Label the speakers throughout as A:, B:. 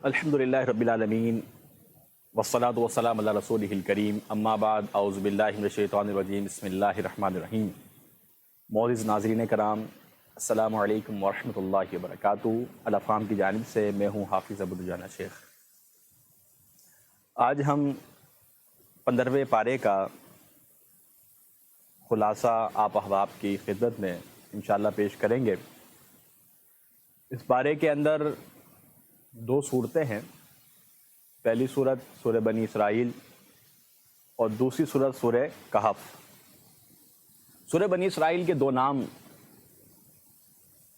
A: الحمدللہ رب العالمین والصلاة والسلام علی رسولہ الکریم، اما بعد، اعوذ باللہ من الشیطان الرجیم، بسم اللہ الرحمن الرحیم۔ معزز ناظرین کرام، السلام علیکم ورحمۃ اللہ وبرکاتہ۔ الافام کی جانب سے میں ہوں حافظ عبدالجانہ شیخ۔ آج ہم 15ویں پارے کا خلاصہ آپ احباب کی خدمت میں انشاءاللہ پیش کریں گے۔ اس پارے کے اندر 2 صورتیں ہیں۔ پہلی صورت سورہ بنی اسرائیل اور دوسری صورت سورہ کہف۔ سورہ بنی اسرائیل کے 2 نام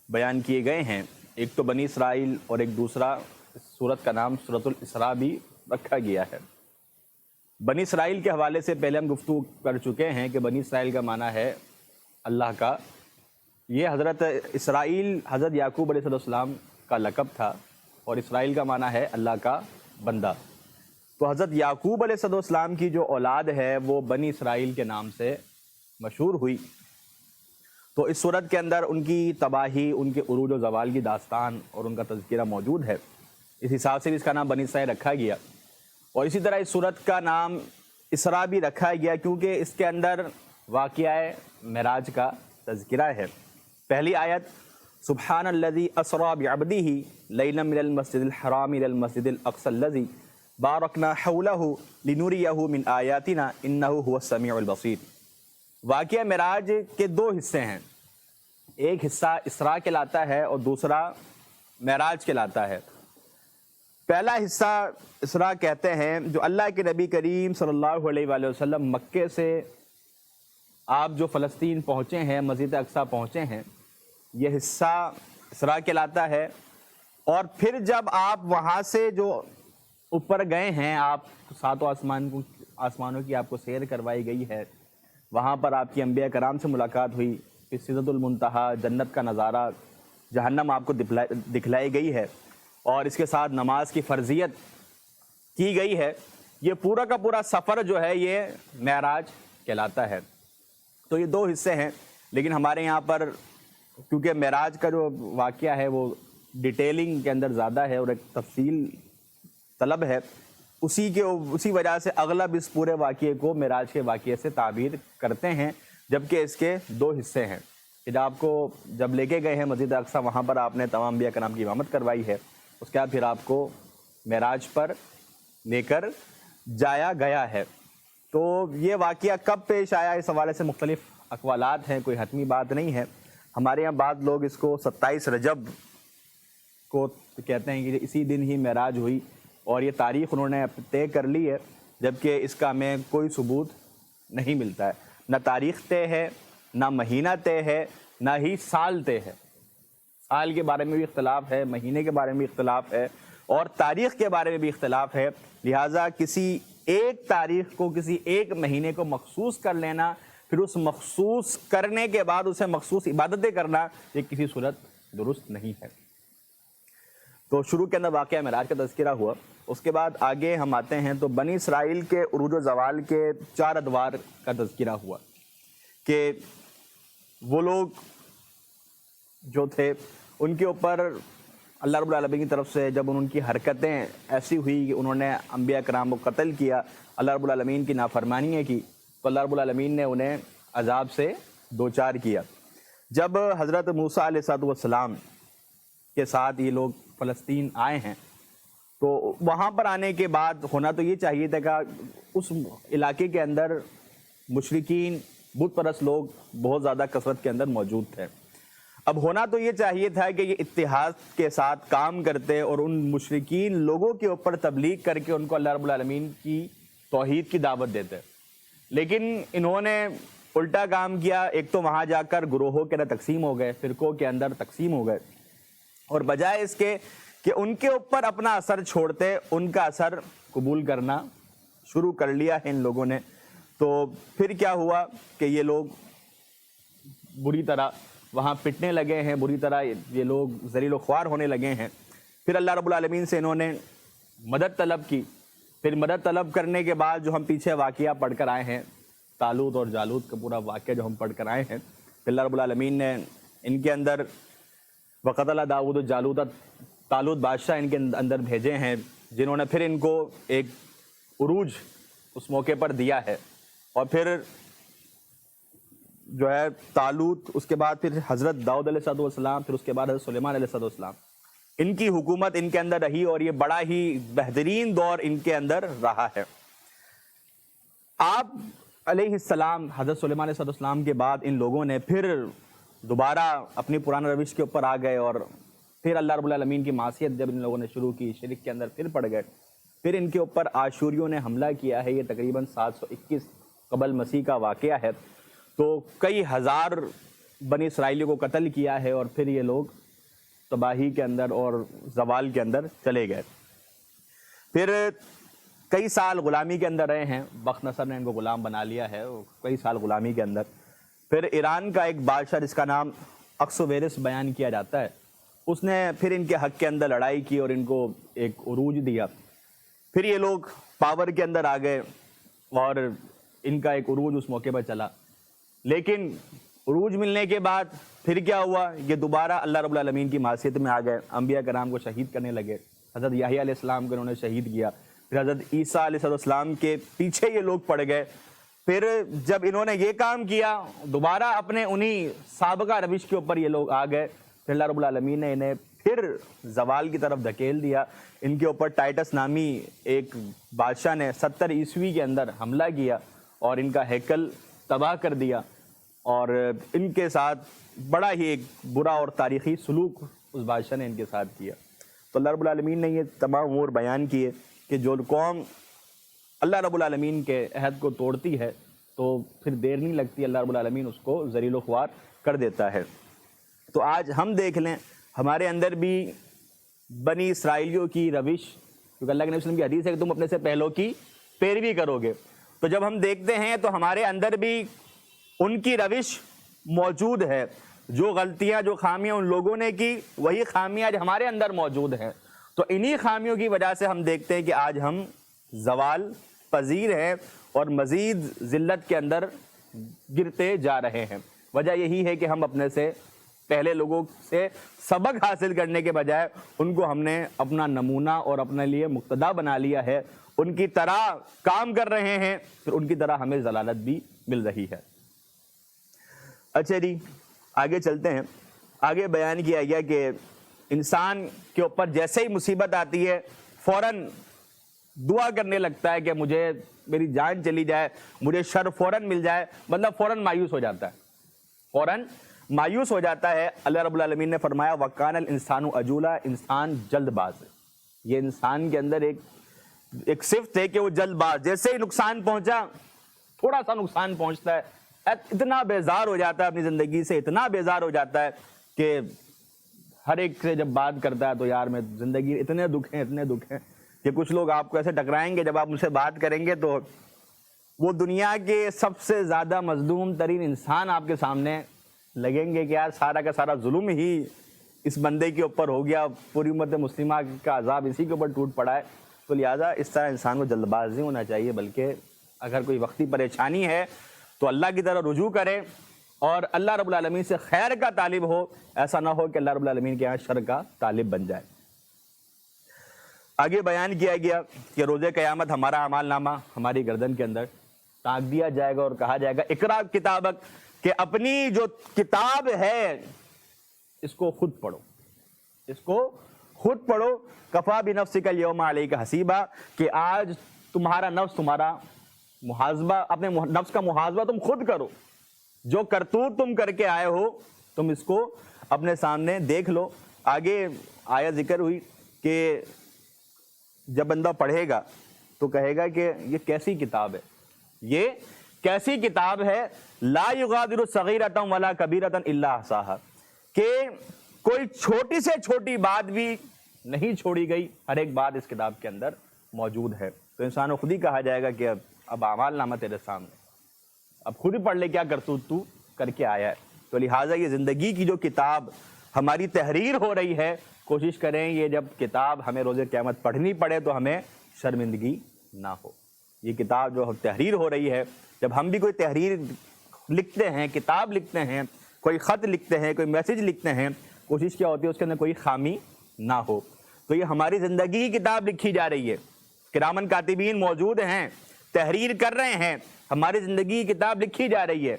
A: بیان کیے گئے ہیں، ایک تو بنی اسرائیل اور ایک دوسرا سورت کا نام سورۃ الاسراء بھی رکھا گیا ہے۔ بنی اسرائیل کے حوالے سے پہلے ہم گفتگو کر چکے ہیں کہ بنی اسرائیل کا معنی ہے اللہ کا۔ یہ حضرت اسرائیل حضرت یعقوب علیہ السلام کا لقب تھا، اور اسرائیل کا معنی ہے اللہ کا بندہ۔ تو حضرت یعقوب علیہ السلام کی جو اولاد ہے وہ بنی اسرائیل کے نام سے مشہور ہوئی۔ تو اس صورت کے اندر ان کی تباہی، ان کے عروج و زوال کی داستان اور ان کا تذکرہ موجود ہے۔ اس حساب سے بھی اس کا نام بنی اسرائیل رکھا گیا، اور اسی طرح اس صورت کا نام اسراء بھی رکھا گیا کیونکہ اس کے اندر واقعہ معراج کا تذکرہ ہے۔ پہلی آیت سبحان الذی اسری بعبدہ لیلا من المسجد الحرام الی المسجد الاقصی الذی بارکنا حولہ لنریہ من آیاتنا انہ هو السمیع البصیر۔ واقعہ معراج کے 2 حصے ہیں، ایک حصہ اسراء کہلاتا ہے اور دوسرا معراج کہلاتا ہے۔ پہلا حصہ اسراء کہتے ہیں، جو اللہ کے نبی کریم صلی اللہ علیہ وآلہ وسلم مکے سے آپ جو فلسطین پہنچے ہیں، مسجد اقصی پہنچے ہیں، یہ حصہ اسراء کہلاتا ہے۔ اور پھر جب آپ وہاں سے جو اوپر گئے ہیں، آپ 7 آسمانوں کی آپ کو سیر کروائی گئی ہے، وہاں پر آپ کی انبیاء کرام سے ملاقات ہوئی، پھر سدرۃ المنتہا، جنت کا نظارہ، جہنم آپ کو دکھلائی گئی ہے، اور اس کے ساتھ نماز کی فرضیت کی گئی ہے۔ یہ پورا کا پورا سفر جو ہے یہ معراج کہلاتا ہے۔ تو یہ 2 حصے ہیں، لیکن ہمارے یہاں پر کیونکہ معراج کا جو واقعہ ہے وہ ڈیٹیلنگ کے اندر زیادہ ہے اور ایک تفصیل طلب ہے، اسی وجہ سے اغلب اس پورے واقعے کو معراج کے واقعے سے تعبیر کرتے ہیں، جبکہ اس کے 2 حصے ہیں۔ پھر آپ کو جب لے کے گئے ہیں مسجد اقصی، وہاں پر آپ نے تمام انبیاء کرام کی امامت کروائی ہے، اس کے بعد پھر آپ کو معراج پر لے کر جایا گیا ہے۔ تو یہ واقعہ کب پیش آیا، اس حوالے سے مختلف اقوالات ہیں، کوئی حتمی بات نہیں ہے۔ ہمارے یہاں بعض لوگ اس کو 27 رجب کو کہتے ہیں کہ اسی دن ہی معراج ہوئی، اور یہ تاریخ انہوں نے طے کر لی ہے، جبکہ اس کا ہمیں کوئی ثبوت نہیں ملتا ہے۔ نہ تاریخ طے ہے، نہ مہینہ طے ہے، نہ ہی سال طے ہے۔ سال کے بارے میں بھی اختلاف ہے، مہینے کے بارے میں بھی اختلاف ہے، اور تاریخ کے بارے میں بھی اختلاف ہے۔ لہٰذا کسی ایک تاریخ کو، کسی ایک مہینے کو مخصوص کر لینا، پھر اس مخصوص کرنے کے بعد اسے مخصوص عبادتیں کرنا، یہ کسی صورت درست نہیں ہے۔ تو شروع کے اندر واقعہ معراج کا تذکرہ ہوا، اس کے بعد آگے ہم آتے ہیں تو بنی اسرائیل کے عروج و زوال کے 4 ادوار کا تذکرہ ہوا، کہ وہ لوگ جو تھے ان کے اوپر اللہ رب العالمین کی طرف سے جب ان کی حرکتیں ایسی ہوئی کہ انہوں نے انبیاء کرام کو قتل کیا، اللہ رب العالمین کی نافرمانیاں کی، تو اللہ رب العالمین نے انہیں عذاب سے دوچار کیا۔ جب حضرت موسیٰ علیہ السلام کے ساتھ یہ لوگ فلسطین آئے ہیں، تو وہاں پر آنے کے بعد ہونا تو یہ چاہیے تھا کہ اس علاقے کے اندر مشرکین، بت پرست لوگ بہت زیادہ کثرت کے اندر موجود تھے۔ اب ہونا تو یہ چاہیے تھا کہ یہ اتحاد کے ساتھ کام کرتے اور ان مشرکین لوگوں کے اوپر تبلیغ کر کے ان کو اللہ رب العالمین کی توحید کی دعوت دیتے، لیکن انہوں نے الٹا کام کیا۔ ایک تو وہاں جا کر گروہوں کے اندر تقسیم ہو گئے، فرقوں کے اندر تقسیم ہو گئے، اور بجائے اس کے کہ ان کے اوپر اپنا اثر چھوڑتے، ان کا اثر قبول کرنا شروع کر لیا ہے ان لوگوں نے۔ تو پھر کیا ہوا کہ یہ لوگ بری طرح وہاں پٹنے لگے ہیں، بری طرح یہ لوگ ذلیل و خوار ہونے لگے ہیں۔ پھر اللہ رب العالمین سے انہوں نے مدد طلب کی۔ پھر مدد طلب کرنے کے بعد جو ہم پیچھے واقعہ پڑھ کر آئے ہیں، طالوت اور جالوت کا پورا واقعہ جو ہم پڑھ کر آئے ہیں، پھر اللہ رب العالمین نے ان کے اندر وَقَتَلَ داؤد جالوت طالوت بادشاہ ان کے اندر بھیجے ہیں، جنہوں نے پھر ان کو ایک عروج اس موقع پر دیا ہے، اور پھر جو ہے طالوت، اس کے بعد پھر حضرت داؤد علیہ السلام، پھر اس کے بعد حضرت سلیمان علیہ السلام، ان کی حکومت ان کے اندر رہی، اور یہ بڑا ہی بہترین دور ان کے اندر رہا ہے۔ آپ علیہ السلام، حضرت سلیمان علیہ السلام کے بعد ان لوگوں نے پھر دوبارہ اپنی پرانا روش کے اوپر آ گئے، اور پھر اللہ رب العالمین کی معصیت جب ان لوگوں نے شروع کی، شرک کے اندر پھر پڑ گئے، پھر ان کے اوپر آشوریوں نے حملہ کیا ہے۔ یہ تقریباً 721 قبل مسیح کا واقعہ ہے۔ تو کئی ہزار بنی اسرائیلیوں کو قتل کیا ہے، اور پھر یہ لوگ تباہی کے اندر اور زوال کے اندر چلے گئے۔ پھر کئی سال غلامی کے اندر رہے ہیں، بخت نصر نے ان کو غلام بنا لیا ہے، کئی سال غلامی کے اندر۔ پھر ایران کا ایک بادشاہ جس کا نام اکسویرس بیان کیا جاتا ہے، اس نے پھر ان کے حق کے اندر لڑائی کی اور ان کو ایک عروج دیا۔ پھر یہ لوگ پاور کے اندر آ گئے، اور ان کا ایک عروج اس موقع پر چلا۔ لیکن عروج ملنے کے بعد پھر کیا ہوا، یہ دوبارہ اللہ رب العالمین کی معصیت میں آ گئے، انبیاء کرام کو شہید کرنے لگے۔ حضرت یحییٰ علیہ السلام کو انہوں نے شہید کیا، پھر حضرت عیسیٰ علیہ السلام کے پیچھے یہ لوگ پڑ گئے۔ پھر جب انہوں نے یہ کام کیا، دوبارہ اپنے انہی سابقہ روش کے اوپر یہ لوگ آ گئے، پھر اللہ رب العالمین نے انہیں پھر زوال کی طرف دھکیل دیا۔ ان کے اوپر ٹائٹس نامی ایک بادشاہ نے 70 عیسوی کے اندر حملہ کیا اور ان کا ہیکل تباہ کر دیا، اور ان کے ساتھ بڑا ہی ایک برا اور تاریخی سلوک اس بادشاہ نے ان کے ساتھ کیا۔ تو اللہ رب العالمین نے یہ تمام امور بیان کیے کہ جو قوم اللہ رب العالمین کے عہد کو توڑتی ہے تو پھر دیر نہیں لگتی، اللہ رب العالمین اس کو ذلیل و خوار کر دیتا ہے۔ تو آج ہم دیکھ لیں ہمارے اندر بھی بنی اسرائیلیوں کی روش، کیونکہ اللہ کے نبی صلی اللہ علیہ وسلم کی حدیث ہے کہ تم اپنے سے پہلوں کی پیروی کرو گے، تو جب ہم دیکھتے ہیں تو ہمارے اندر بھی ان کی روش موجود ہے۔ جو غلطیاں، جو خامیاں ان لوگوں نے کی، وہی خامیاں آج ہمارے اندر موجود ہیں۔ تو انہی خامیوں کی وجہ سے ہم دیکھتے ہیں کہ آج ہم زوال پذیر ہیں اور مزید ذلت کے اندر گرتے جا رہے ہیں۔ وجہ یہی ہے کہ ہم اپنے سے پہلے لوگوں سے سبق حاصل کرنے کے بجائے ان کو ہم نے اپنا نمونہ اور اپنے لیے مقتدا بنا لیا ہے، ان کی طرح کام کر رہے ہیں، پھر ان کی طرح ہمیں ضلالت بھی مل رہی ہے۔ اچھا جی، آگے چلتے ہیں۔ آگے بیان کیا گیا کہ انسان کے اوپر جیسے ہی مصیبت آتی ہے فوراً دعا کرنے لگتا ہے کہ مجھے میری جان چلی جائے، مجھے شر فوراً مل جائے، مطلب فوراً مایوس ہو جاتا ہے، فوراً مایوس ہو جاتا ہے۔ اللہ رب العالمین نے فرمایا وَكَانَ الْإِنسَانُ عَجُولًا، انسان جلد باز ہے۔ یہ انسان کے اندر ایک صفت ہے کہ وہ جلد باز، جیسے ہی نقصان پہنچا، تھوڑا سا نقصان پہنچتا ہے اتنا بیزار ہو جاتا ہے اپنی زندگی سے، اتنا بیزار ہو جاتا ہے کہ ہر ایک سے جب بات کرتا ہے تو یار میں زندگی اتنے دکھ ہیں کہ کچھ لوگ آپ کو ایسے ٹکرائیں گے جب آپ مجھ سے بات کریں گے تو وہ دنیا کے سب سے زیادہ مظلوم ترین انسان آپ کے سامنے لگیں گے کہ یار سارا کا سارا ظلم ہی اس بندے کے اوپر ہو گیا، پوری امت مسلمہ کا عذاب اسی کے اوپر ٹوٹ پڑا ہے۔ تو لہٰذا اس طرح انسان کو جلد باز نہیں ہونا چاہیے، بلکہ اگر کوئی وقتی پریشانی ہے تو اللہ کی طرف رجوع کرے اور اللہ رب العالمین سے خیر کا طالب ہو، ایسا نہ ہو کہ اللہ رب العالمین کے یہاں شر کا طالب بن جائے۔ آگے بیان کیا گیا کہ روز قیامت ہمارا اعمال نامہ ہماری گردن کے اندر ٹانک دیا جائے گا اور کہا جائے گا اقرا کتابک، کہ اپنی جو کتاب ہے اس کو خود پڑھو، اس کو خود پڑھو۔ کفا بنفسک الیوم علیک حسیبا، کہ آج تمہارا نفس تمہارا محاسبہ، اپنے نفس کا محاسبہ تم خود کرو، جو کرتوت تم کر کے آئے ہو تم اس کو اپنے سامنے دیکھ لو۔ آگے آیت ذکر ہوئی کہ جب بندہ پڑھے گا تو کہے گا کہ یہ کیسی کتاب ہے، یہ کیسی کتاب ہے، لا یغادر صغیرۃ ولا کبیرۃ الا احصاھا، کہ کوئی چھوٹی سے چھوٹی بات بھی نہیں چھوڑی گئی، ہر ایک بات اس کتاب کے اندر موجود ہے۔ تو انسان کو خود ہی کہا جائے گا کہ اب اعمال نامہ تیرے سامنے، اب خود ہی پڑھ لے کیا کرتوت تو کر کے آیا ہے۔ تو لہٰذا یہ زندگی کی جو کتاب ہماری تحریر ہو رہی ہے، کوشش کریں یہ جب کتاب ہمیں روز قیامت پڑھنی پڑے تو ہمیں شرمندگی نہ ہو۔ یہ کتاب جو تحریر ہو رہی ہے، جب ہم بھی کوئی تحریر لکھتے ہیں، کتاب لکھتے ہیں، کوئی خط لکھتے ہیں، کوئی میسج لکھتے ہیں، کوشش کیا ہوتی ہے اس کے اندر کوئی خامی نہ ہو۔ تو یہ ہماری زندگی کی کتاب لکھی جا رہی ہے، کرامن کاتبین موجود ہیں، تحریر کر رہے ہیں، ہماری زندگی کی کتاب لکھی جا رہی ہے۔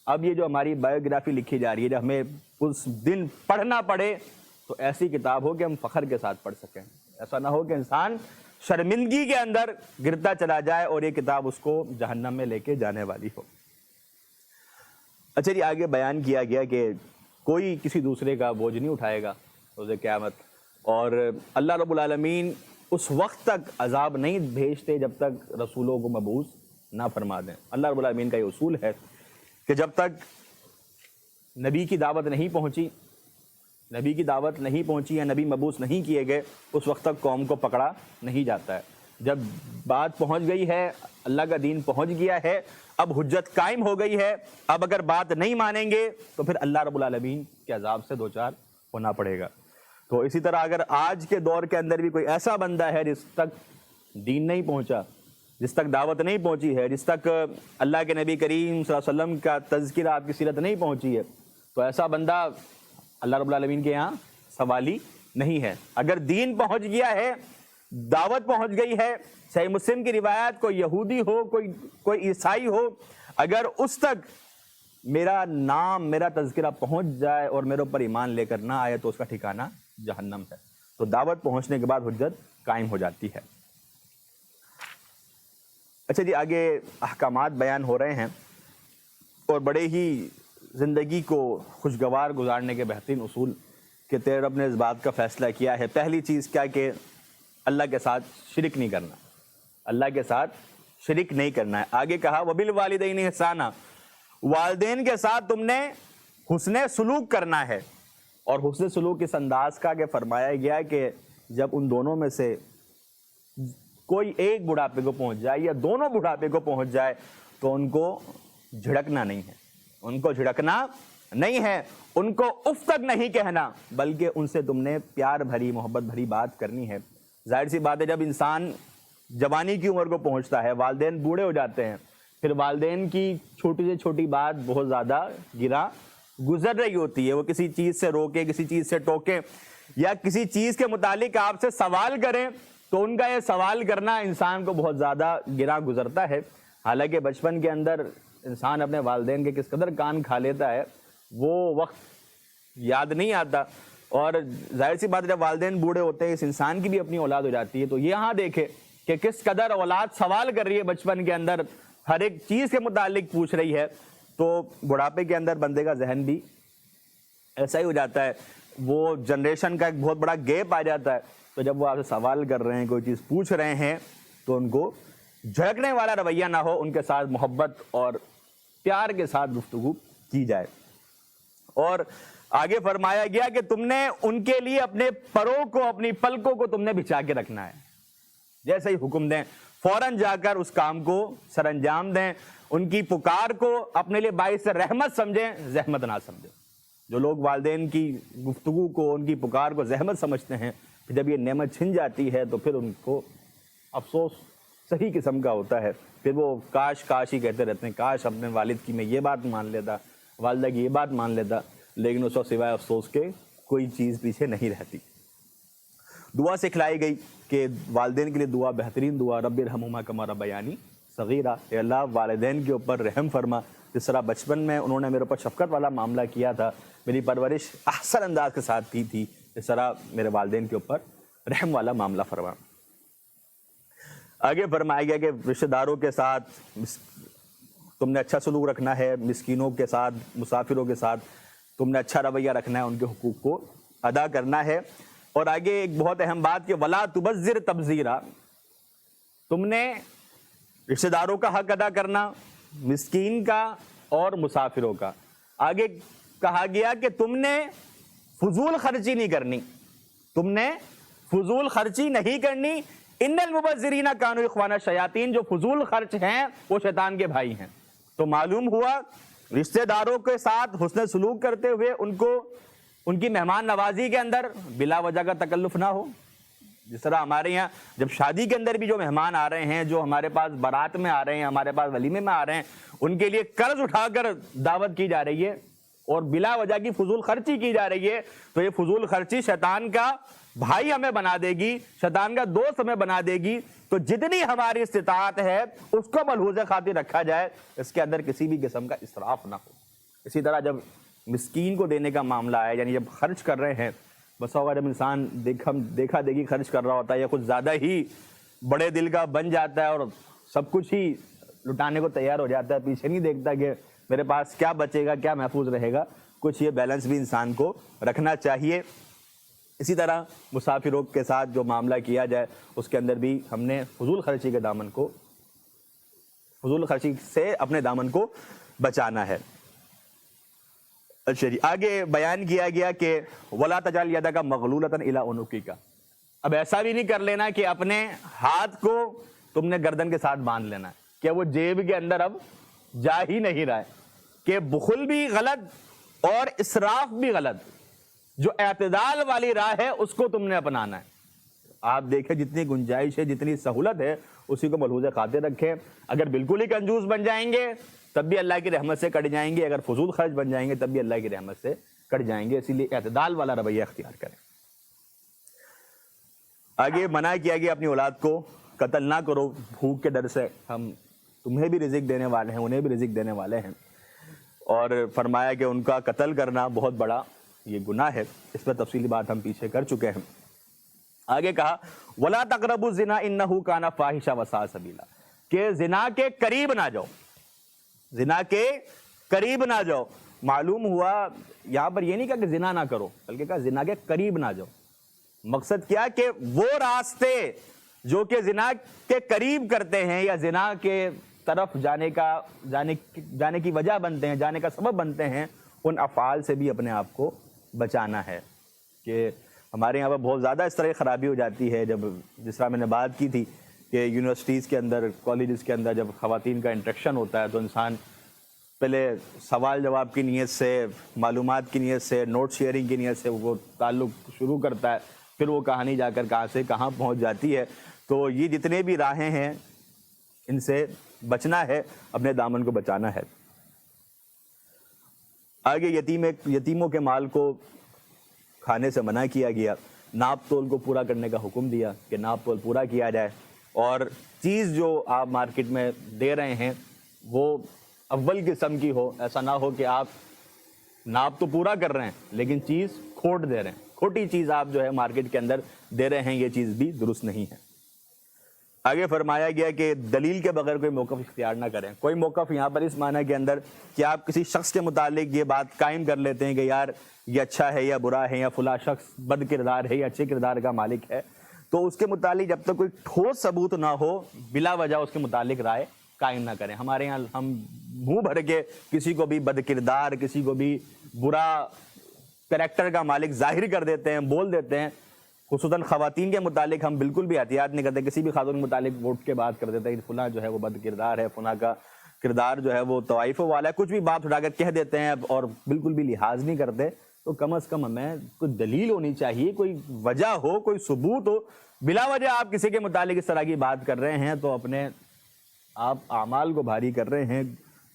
A: اب یہ جو ہماری بایوگرافی لکھی جا رہی ہے، جب ہمیں اس دن پڑھنا پڑے تو ایسی کتاب ہو کہ ہم فخر کے ساتھ پڑھ سکیں، ایسا نہ ہو کہ انسان شرمندگی کے اندر گرتا چلا جائے اور یہ کتاب اس کو جہنم میں لے کے جانے والی ہو۔ اچھا جی، آگے بیان کیا گیا کہ کوئی کسی دوسرے کا بوجھ نہیں اٹھائے گا روز قیامت، اور اللہ رب العالمین اس وقت تک عذاب نہیں بھیجتے جب تک رسولوں کو مبعوث نہ فرما دیں۔ اللہ رب العالمین کا یہ اصول ہے کہ جب تک نبی کی دعوت نہیں پہنچی یا نبی مبعوث نہیں کیے گئے، اس وقت تک قوم کو پکڑا نہیں جاتا ہے۔ جب بات پہنچ گئی ہے، اللہ کا دین پہنچ گیا ہے، اب حجت قائم ہو گئی ہے، اب اگر بات نہیں مانیں گے تو پھر اللہ رب العالمین کے عذاب سے دوچار ہونا پڑے گا۔ تو اسی طرح اگر آج کے دور کے اندر بھی کوئی ایسا بندہ ہے جس تک دین نہیں پہنچا، جس تک دعوت نہیں پہنچی ہے، جس تک اللہ کے نبی کریم صلی اللہ علیہ وسلم کا تذکرہ، آپ کی سیرت نہیں پہنچی ہے، تو ایسا بندہ اللہ رب العالمین کے یہاں سوالی نہیں ہے۔ اگر دین پہنچ گیا ہے، دعوت پہنچ گئی ہے، صحیح مسلم کی روایت، کوئی یہودی ہو، کوئی عیسائی ہو، اگر اس تک میرا نام، میرا تذکرہ پہنچ جائے اور میرے اوپر ایمان لے کر نہ آئے تو اس کا ٹھکانہ جہنم ہے۔ تو دعوت پہنچنے کے بعد حجت قائم ہو جاتی ہے۔ اچھا جی، آگے احکامات بیان ہو رہے ہیں اور بڑے ہی زندگی کو خوشگوار گزارنے کے بہترین اصول کہ تیرے رب نے اس بات کا فیصلہ کیا ہے۔ پہلی چیز کیا کہ اللہ کے ساتھ شرک نہیں کرنا، اللہ کے ساتھ شرک نہیں کرنا ہے۔ آگے کہا وَبِالْوَالِدَيْنِ إِحْسَانًا، والدین کے ساتھ تم نے حسن سلوک کرنا ہے۔ اور حسن سلوک اس انداز کا کہ فرمایا گیا کہ جب ان دونوں میں سے کوئی ایک بڑھاپے کو پہنچ جائے یا دونوں بڑھاپے کو پہنچ جائے تو ان کو جھڑکنا نہیں ہے، ان کو جھڑکنا نہیں ہے، ان کو اف تک نہیں کہنا، بلکہ ان سے تم نے پیار بھری، محبت بھری بات کرنی ہے۔ ظاہر سی بات ہے، جب انسان جوانی کی عمر کو پہنچتا ہے، والدین بوڑھے ہو جاتے ہیں، پھر والدین کی چھوٹی سے چھوٹی بات بہت زیادہ گرا گزر رہی ہوتی ہے، وہ کسی چیز سے روکے، کسی چیز سے ٹوکے یا کسی چیز کے متعلق آپ سے سوال کریں تو ان کا یہ سوال کرنا انسان کو بہت زیادہ گرا گزرتا ہے۔ حالانکہ بچپن کے اندر انسان اپنے والدین کے کس قدر کان کھا لیتا ہے وہ وقت یاد نہیں آتا، اور ظاہر سی بات ہے جب والدین بوڑھے ہوتے ہیں اس انسان کی بھی اپنی اولاد ہو جاتی ہے، تو یہاں دیکھے کہ کس قدر اولاد سوال کر رہی ہے بچپن کے اندر، ہر ایک چیز کے متعلق پوچھ رہی ہے۔ تو بڑھاپے کے اندر بندے کا ذہن بھی ایسا ہی ہو جاتا ہے، وہ جنریشن کا ایک بہت بڑا گیپ آ جاتا ہے۔ تو جب وہ آپ سے سوال کر رہے ہیں، کوئی چیز پوچھ رہے ہیں، تو ان کو جھڑکنے والا رویہ نہ ہو، ان کے ساتھ محبت اور پیار کے ساتھ گفتگو کی جائے۔ اور آگے فرمایا گیا کہ تم نے ان کے لیے اپنے پروں کو، اپنی پلکوں کو تم نے بچھا کے رکھنا ہے۔ جیسے ہی حکم دیں فوراً جا کر اس کام کو سر انجام دیں، ان کی پکار کو اپنے لیے باعث رحمت سمجھیں، زحمت نہ سمجھیں۔ جو لوگ والدین کی گفتگو کو، ان کی پکار کو زحمت سمجھتے ہیں، پھر جب یہ نعمت چھن جاتی ہے تو پھر ان کو افسوس صحیح قسم کا ہوتا ہے، پھر وہ کاش کاش ہی کہتے رہتے ہیں، کاش اپنے والد کی میں یہ بات مان لیتا، والدہ کی یہ بات مان لیتا، لیکن اس وقت سوائے افسوس کے کوئی چیز پیچھے نہیں رہتی۔ دعا سکھلائی گئی کہ والدین کے لیے دعا، بہترین دعا رب ارحمہما کما ربیانی صغیرہ، اے اللہ والدین کے اوپر رحم فرما، جس طرح بچپن میں انہوں نے میرے اوپر شفقت والا معاملہ کیا تھا، میری پرورش احسن انداز کے ساتھ کی تھی، اس طرح میرے والدین کے اوپر رحم والا معاملہ فرما۔ آگے فرمایا گیا کہ رشتہ داروں کے ساتھ تم نے اچھا سلوک رکھنا ہے، مسکینوں کے ساتھ، مسافروں کے ساتھ تم نے اچھا رویہ رکھنا ہے، ان کے حقوق کو ادا کرنا ہے۔ اور آگے ایک بہت اہم بات کہ وَلَا تُبَذِّرْ تَبْذِيرًا، تم نے رشتہ داروں کا حق ادا کرنا، مسکین کا اور مسافروں کا۔ آگے کہا گیا کہ تم نے فضول خرچی نہیں کرنی، تم نے فضول خرچی نہیں کرنی۔ ان المبذرین کانوا اخوان الشیاطین، جو فضول خرچ ہیں وہ شیطان کے بھائی ہیں۔ تو معلوم ہوا رشتہ داروں کے ساتھ حسن سلوک کرتے ہوئے ان کو ان کی مہمان نوازی کے اندر بلا وجہ کا تکلف نہ ہو۔ جس طرح ہمارے یہاں جب شادی کے اندر بھی جو مہمان آ رہے ہیں، جو ہمارے پاس بارات میں آ رہے ہیں، ہمارے پاس ولیمے میں آ رہے ہیں، ان کے لیے قرض اٹھا کر دعوت کی جا رہی ہے اور بلا وجہ کی فضول خرچی کی جا رہی ہے، تو یہ فضول خرچی شیطان کا بھائی ہمیں بنا دے گی، شیطان کا دوست ہمیں بنا دے گی، تو جتنی ہماری استطاعت ہے اس کو ملحوظ خاطر رکھا جائے، اس کے اندر کسی بھی قسم کا اسراف نہ ہو۔ اسی طرح جب مسکین کو دینے کا معاملہ ہے، یعنی جب خرچ کر رہے ہیں، بس ہوگا جب انسان دیکھا دیکھی خرچ کر رہا ہوتا ہے یا کچھ زیادہ ہی بڑے دل کا بن جاتا ہے اور سب کچھ ہی لٹانے کو تیار ہو جاتا ہے، پیچھے نہیں دیکھتا کہ میرے پاس کیا بچے گا، کیا محفوظ رہے گا، کچھ یہ بیلنس بھی انسان کو رکھنا چاہیے۔ اسی طرح مسافروں کے ساتھ جو معاملہ کیا جائے اس کے اندر بھی ہم نے فضول خرچی سے اپنے دامن کو بچانا ہے۔ اچھا جی، آگے بیان کیا گیا کہ وَلَا تَجْعَلْ يَدَكَ مَغْلُولَةً إِلَىٰ عُنُقِكَ، اب ایسا بھی نہیں کر لینا کہ اپنے ہاتھ کو تم نے گردن کے ساتھ باندھ لینا ہے کہ وہ جیب کے اندر اب جا ہی نہیں رہا ہے، کہ بخل بھی غلط اور اسراف بھی غلط، جو اعتدال والی راہ ہے اس کو تم نے اپنانا ہے۔ آپ دیکھیں جتنی گنجائش ہے، جتنی سہولت ہے، اسی کو ملحوظ خاطر رکھیں۔ اگر بالکل ہی کنجوس بن جائیں گے تب بھی اللہ کی رحمت سے کٹ جائیں گے، اگر فضول خرچ بن جائیں گے تب بھی اللہ کی رحمت سے کٹ جائیں گے، اسی لیے اعتدال والا رویہ اختیار کریں۔ آگے منع کیا گیا اپنی اولاد کو قتل نہ کرو بھوک کے ڈر سے، ہم تمہیں بھی رزق دینے والے ہیں، انہیں بھی رزق دینے والے ہیں، اور فرمایا کہ ان کا قتل کرنا بہت بڑا یہ گناہ ہے، اس پر تفصیلی بات ہم پیچھے کر چکے ہیں۔ آگے کہا وَلَا تَقْرَبُوا الزِّنَا إِنَّهُ كَانَ فَاحِشًا وَسَاءَ سَبِيلًا، کہ زنا کے قریب نہ جاؤ، زنا کے قریب نہ جاؤ۔ معلوم ہوا یہاں پر یہ نہیں کہا کہ زنا نہ کرو، بلکہ کہا زنا کے قریب نہ جاؤ۔ مقصد کیا کہ وہ راستے جو کہ زنا کے قریب کرتے ہیں یا زنا کے طرف جانے کی وجہ بنتے ہیں، جانے کا سبب بنتے ہیں، ان افعال سے بھی اپنے آپ کو بچانا ہے۔ کہ ہمارے یہاں پر بہت زیادہ اس طرح کی خرابی ہو جاتی ہے، جب جس طرح میں نے بات کی تھی کہ یونیورسٹیز کے اندر، کالجز کے اندر جب خواتین کا انٹریکشن ہوتا ہے تو انسان پہلے سوال جواب کی نیت سے، معلومات کی نیت سے، نوٹ شیئرنگ کی نیت سے وہ تعلق شروع کرتا ہے، پھر وہ کہانی جا کر کہاں سے کہاں پہنچ جاتی ہے۔ تو یہ جتنے بھی راہیں ہیں ان سے بچنا ہے، اپنے دامن کو بچانا ہے۔ آگے یتیموں کے مال کو کھانے سے منع کیا گیا، ناپ تول کو پورا کرنے کا حکم دیا کہ ناپ تول پورا کیا جائے، اور چیز جو آپ مارکیٹ میں دے رہے ہیں وہ اول قسم کی ہو، ایسا نہ ہو کہ آپ ناپ تو پورا کر رہے ہیں لیکن چیز کھوٹ دے رہے ہیں، کھوٹی چیز آپ جو ہے مارکیٹ کے اندر دے رہے ہیں، یہ چیز بھی درست نہیں ہے۔ آگے فرمایا گیا کہ دلیل کے بغیر کوئی موقف اختیار نہ کریں۔ کوئی موقف یہاں پر اس معنی کے اندر کہ آپ کسی شخص کے متعلق یہ بات قائم کر لیتے ہیں کہ یار یہ اچھا ہے یا برا ہے، یا فلاں شخص بد کردار ہے یا اچھے کردار کا مالک ہے، تو اس کے متعلق جب تک کوئی ٹھوس ثبوت نہ ہو بلا وجہ اس کے متعلق رائے قائم نہ کریں۔ ہمارے یہاں ہم منہ بھر کے کسی کو بھی بد کردار، کسی کو بھی برا کریکٹر کا مالک ظاہر کر دیتے ہیں، بول دیتے ہیں۔ خصوصاً خواتین کے متعلق ہم بالکل بھی احتیاط نہیں کرتے، کسی بھی خاتون کے متعلق ووٹ کے بات کر دیتے ہیں کہ فلاں جو ہے وہ بد کردار ہے، فلاں کا کردار جو ہے وہ طوائف والا ہے، کچھ بھی بات اٹھا کر کہہ دیتے ہیں اور بالکل بھی لحاظ نہیں کرتے۔ تو کم از کم ہمیں کوئی دلیل ہونی چاہیے، کوئی وجہ ہو، کوئی ثبوت ہو۔ بلا وجہ آپ کسی کے متعلق اس طرح کی بات کر رہے ہیں تو اپنے آپ اعمال کو بھاری کر رہے ہیں،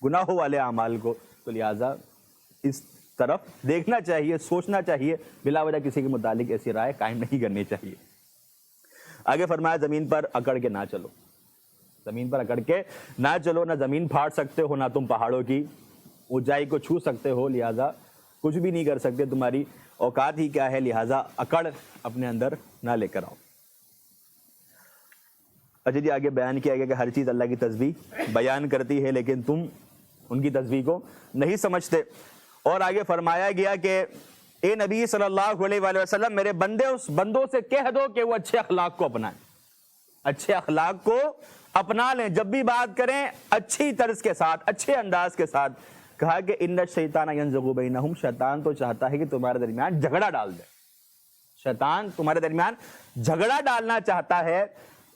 A: گناہوں والے اعمال کو، تو لہٰذا اس طرف دیکھنا چاہیے، سوچنا چاہیے، بلا وجہ کسی کے متعلق ایسی رائے قائم نہیں کرنی چاہیے۔ آگے فرمایا زمین پر اکڑ کے نہ چلو، زمین پر اکڑ کے نہ چلو، نہ زمین پھاڑ سکتے ہو، نہ تم پہاڑوں کی اونچائی کو چھو سکتے ہو، لہٰذا کچھ بھی نہیں کر سکتے، تمہاری اوقات ہی کیا ہے، لہٰذا اکڑ اپنے اندر نہ لے کر آؤ۔ اچھا جی، آگے بیان کیا گیا کہ ہر چیز اللہ کی تسبیح بیان کرتی ہے لیکن تم ان کی تسبیح کو نہیں سمجھتے۔ اور آگے فرمایا گیا کہ اے نبی صلی اللہ علیہ وآلہ وسلم، میرے بندوں سے کہہ دو کہ وہ اچھے اخلاق کو اپنائیں، اچھے اخلاق کو اپنا لیں، جب بھی بات کریں اچھی طرز کے ساتھ، اچھے انداز کے ساتھ۔ کہا کہ ان الشیطان ینزغ بینہم، شیطان تو چاہتا ہے کہ تمہارے درمیان جھگڑا ڈال دے، شیطان تمہارے درمیان جھگڑا ڈالنا چاہتا ہے،